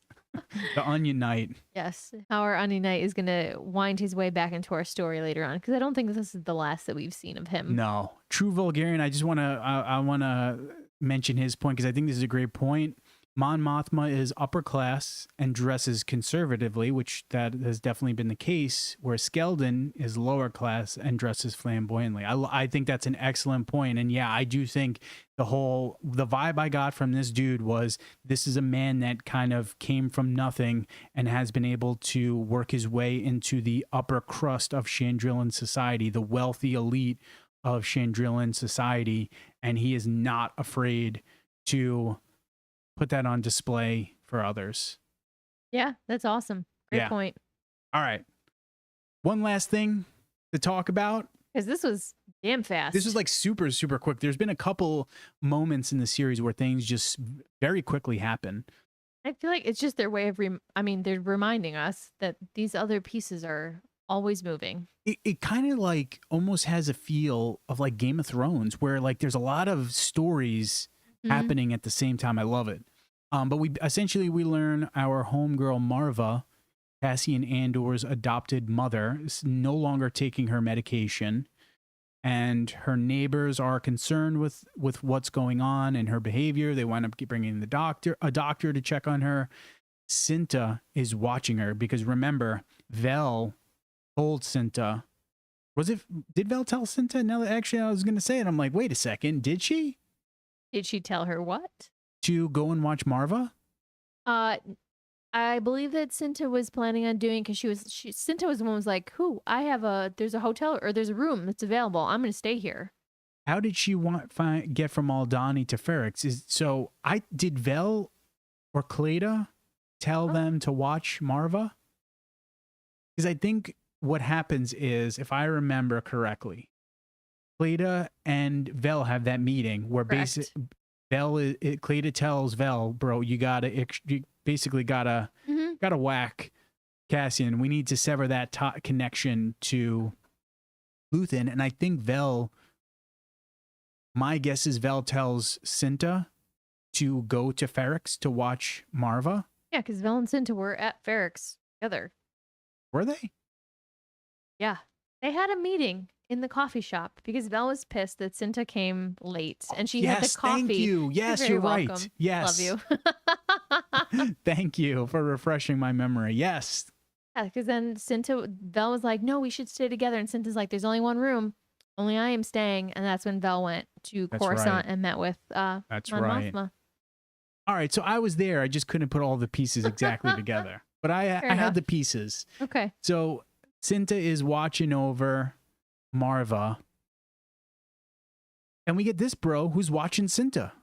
The Onion Knight. yes, how our Onion Knight is going to wind his way back into our story later on, because I don't think this is the last that we've seen of him. No, true Vulgarian. I just want to I want to mention his point because I think this is a great point. Mon Mothma is upper class and dresses conservatively, which that has definitely been the case, where Skeldon is lower class and dresses flamboyantly. I think that's an excellent point. And yeah, I do think the vibe I got from this dude was this is a man that kind of came from nothing and has been able to work his way into the upper crust of Chandrillan society, the wealthy elite of Chandrillan society. And he is not afraid to put that on display for others. Yeah, that's awesome. Great point. All right. One last thing to talk about. Because this was damn fast. This was like super, super quick. There's been a couple moments in the series where things just very quickly happen. I feel like it's just their way of, they're reminding us that these other pieces are always moving. It kind of like almost has a feel of like Game of Thrones, where like there's a lot of stories happening at the same time. I love it. But we learn our homegirl Marva, Cassian Andor's adopted mother, is no longer taking her medication, and her neighbors are concerned with what's going on and her behavior. They wind up bringing a doctor to check on her. Cinta is watching her because remember, Vel told Cinta. Did Vel tell Cinta? No, actually, I was going to say it. I'm like, wait a second, did she? Did she tell her what? To go and watch Marva? I believe that Cinta was planning on doing, because Cinta was the one who was like, there's a hotel or there's a room that's available. I'm going to stay here. How did she get from Aldhani to Ferrix? Did Vel or Clada tell them to watch Marva? Because I think what happens is, if I remember correctly, Clada and Vel have that meeting where basically Clada tells Vel, bro, you basically gotta whack Cassian. We need to sever that connection to Luthen. And I think my guess is Vel tells Cinta to go to Ferrix to watch Marva. Yeah, because Vel and Cinta were at Ferrix together. Were they? Yeah. They had a meeting in the coffee shop because Vel was pissed that Cinta came late and she had the coffee. Thank you. Yes, you're welcome. Right. Yes. Love you. Thank you for refreshing my memory. Yes. Yeah, because then Vel was like, no, we should stay together. And Cinta's like, there's only one room. Only I am staying. And that's when Vel went to Coruscant and met with Mon Mothma. All right. So I was there. I just couldn't put all the pieces exactly together. But I had the pieces. Okay. So Cinta is watching over Marva. And we get this bro who's watching Cinta.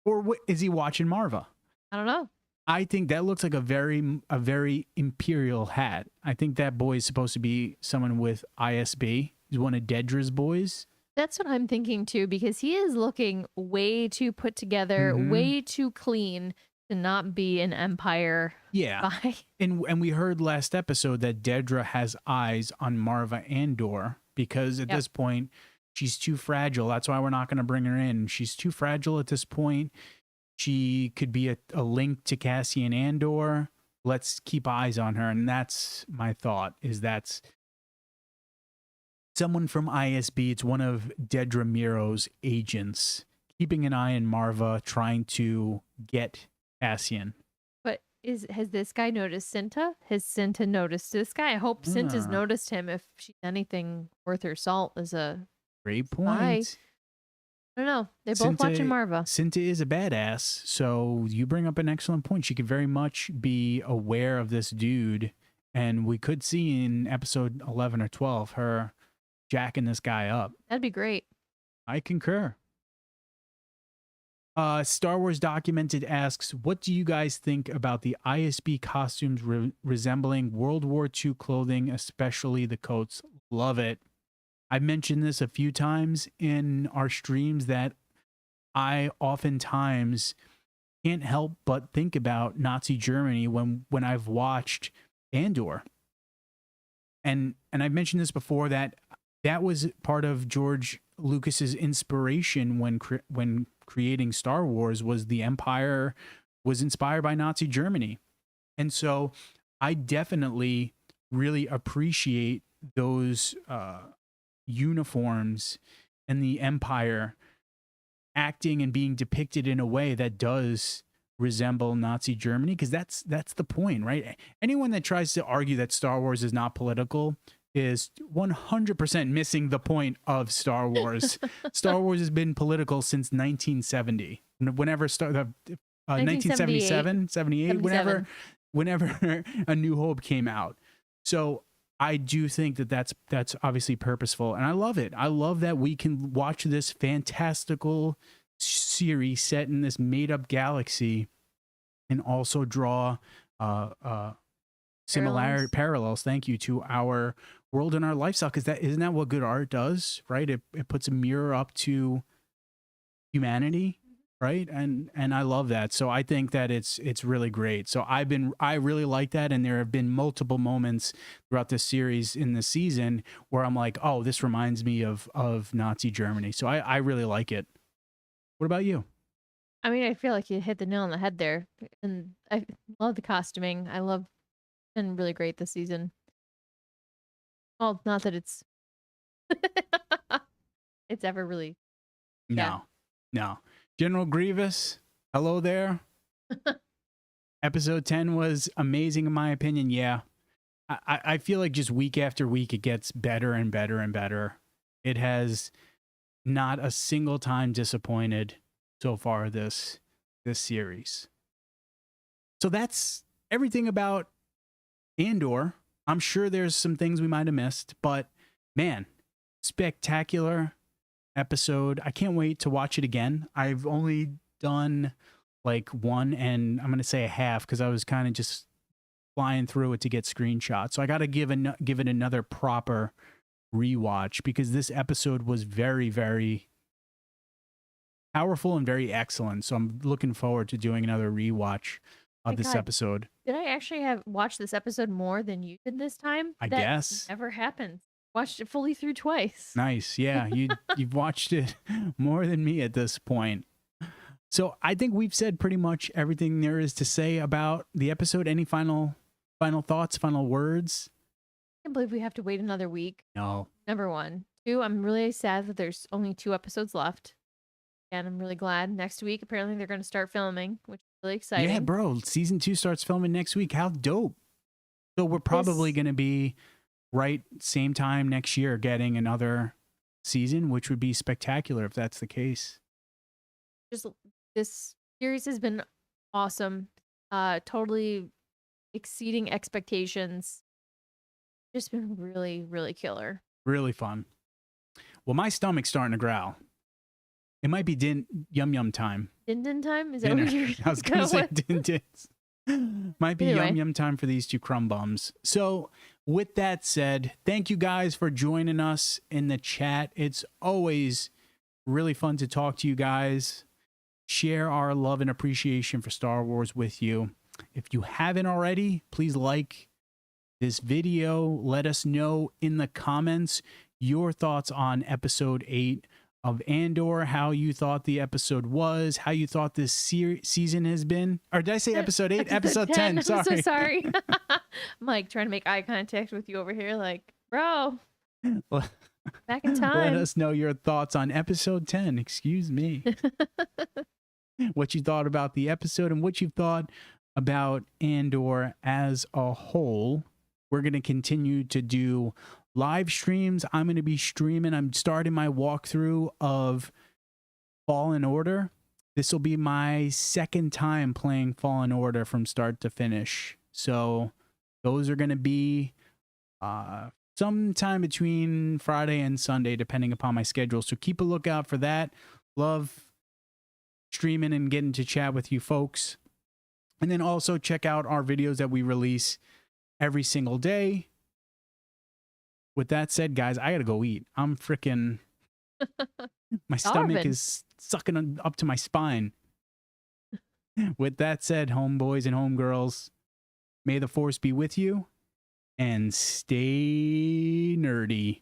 Or is he watching Marva? I don't know. I think that looks like a very Imperial hat. I think that boy is supposed to be someone with ISB. He's one of Dedra's boys. That's what I'm thinking too, because he is looking way too put together, way too clean to not be an Empire. Yeah. And we heard last episode that Dedra has eyes on Marva Andor because at this point she's too fragile. That's why we're not going to bring her in. She's too fragile at this point. She could be a link to Cassian Andor. Let's keep eyes on her. And that's my thought, is that's someone from ISB. It's one of Dedra Miro's agents, keeping an eye on Marva, trying to get Cassian. But has this guy noticed Cinta? Has Cinta noticed this guy? I hope Cinta's noticed him if she's anything worth her salt as a great point. I don't know. They're both watching Marva. Cinta is a badass, so you bring up an excellent point. She could very much be aware of this dude And we could see in episode 11 or 12 her jacking this guy up. That'd be great. I concur. Star Wars Documented asks, what do you guys think about the ISB costumes resembling World War II clothing, especially the coats? Love it. I've mentioned this a few times in our streams that I oftentimes can't help but think about Nazi Germany when I've watched Andor. And I've mentioned this before, that was part of George Lucas's inspiration when creating Star Wars, was the Empire was inspired by Nazi Germany. And so I definitely really appreciate those uniforms and the Empire acting and being depicted in a way that does resemble Nazi Germany, because that's the point, right? Anyone that tries to argue that Star Wars is not political is 100% missing the point of Star Wars. Star Wars has been political since 1970. Whenever 1977, 78, whenever A New Hope came out. So I do think that that's obviously purposeful, and I love it. I love that we can watch this fantastical series set in this made-up galaxy and also draw parallels, thank you, to our world and our lifestyle, because isn't that what good art does, right? It puts a mirror up to humanity, right? And I love that. So I think that it's really great. So I really like that, and there have been multiple moments throughout this series in the season where I'm like, oh, this reminds me of Nazi Germany. So I really like it. What about you? I mean, I feel like you hit the nail on the head there, and I love the costuming. It's been really great this season. Well, not that it's it's ever really. No. General Grievous, hello there. Episode 10 was amazing in my opinion. Yeah. I feel like just week after week it gets better and better and better. It has not a single time disappointed so far this series. So that's everything about Andor. I'm sure there's some things we might have missed, but man, spectacular episode. I can't wait to watch it again. I've only done like one, and I'm going to say a half because I was kind of just flying through it to get screenshots. So I got to give it another proper rewatch, because this episode was very, very powerful and very excellent. So I'm looking forward to doing another rewatch of this episode. Did I actually have watched this episode more than you did this time? I guess. Never happens. Watched it fully through twice. Nice. Yeah, you've watched it more than me at this point. So I think we've said pretty much everything there is to say about the episode. Any final thoughts, final words? I can't believe we have to wait another week. No. Number one. Two, I'm really sad that there's only 2 episodes left. And I'm really glad. Next week, apparently they're going to start filming, which is really exciting. Yeah, bro. Season 2 starts filming next week. How dope. So we're probably going to be right same time next year getting another season, which would be spectacular if that's the case. Just this series has been awesome. Totally exceeding expectations. Just been really, really killer. Really fun. Well, my stomach's starting to growl. It might be yum yum time. Din time? Is that what you're I was going to say din-dins. Might be Anyway. yum yum time for these 2 crumb bums. So with that said, thank you guys for joining us in the chat. It's always really fun to talk to you guys, share our love and appreciation for Star Wars with you. If you haven't already, please like this video. Let us know in the comments your thoughts on episode 8 of Andor, how you thought the episode was, how you thought this season has been. Or did I say episode 8? Episode 10. Sorry. I'm so sorry. I'm like trying to make eye contact with you over here, like, bro, back in time. Let us know your thoughts on episode 10. Excuse me. What you thought about the episode and what you thought about Andor as a whole. We're going to continue to do live streams. I'm going to be streaming. I'm starting my walkthrough of Fallen Order. This will be my second time playing Fallen Order from start to finish. So Those are going to be sometime between Friday and Sunday, depending upon my schedule. So keep a lookout for that. Love streaming and getting to chat with you folks. And then also check out our videos that we release every single day. With that said, guys, I got to go eat. I'm freaking... my stomach is sucking up to my spine. With that said, homeboys and homegirls, may the force be with you and stay nerdy.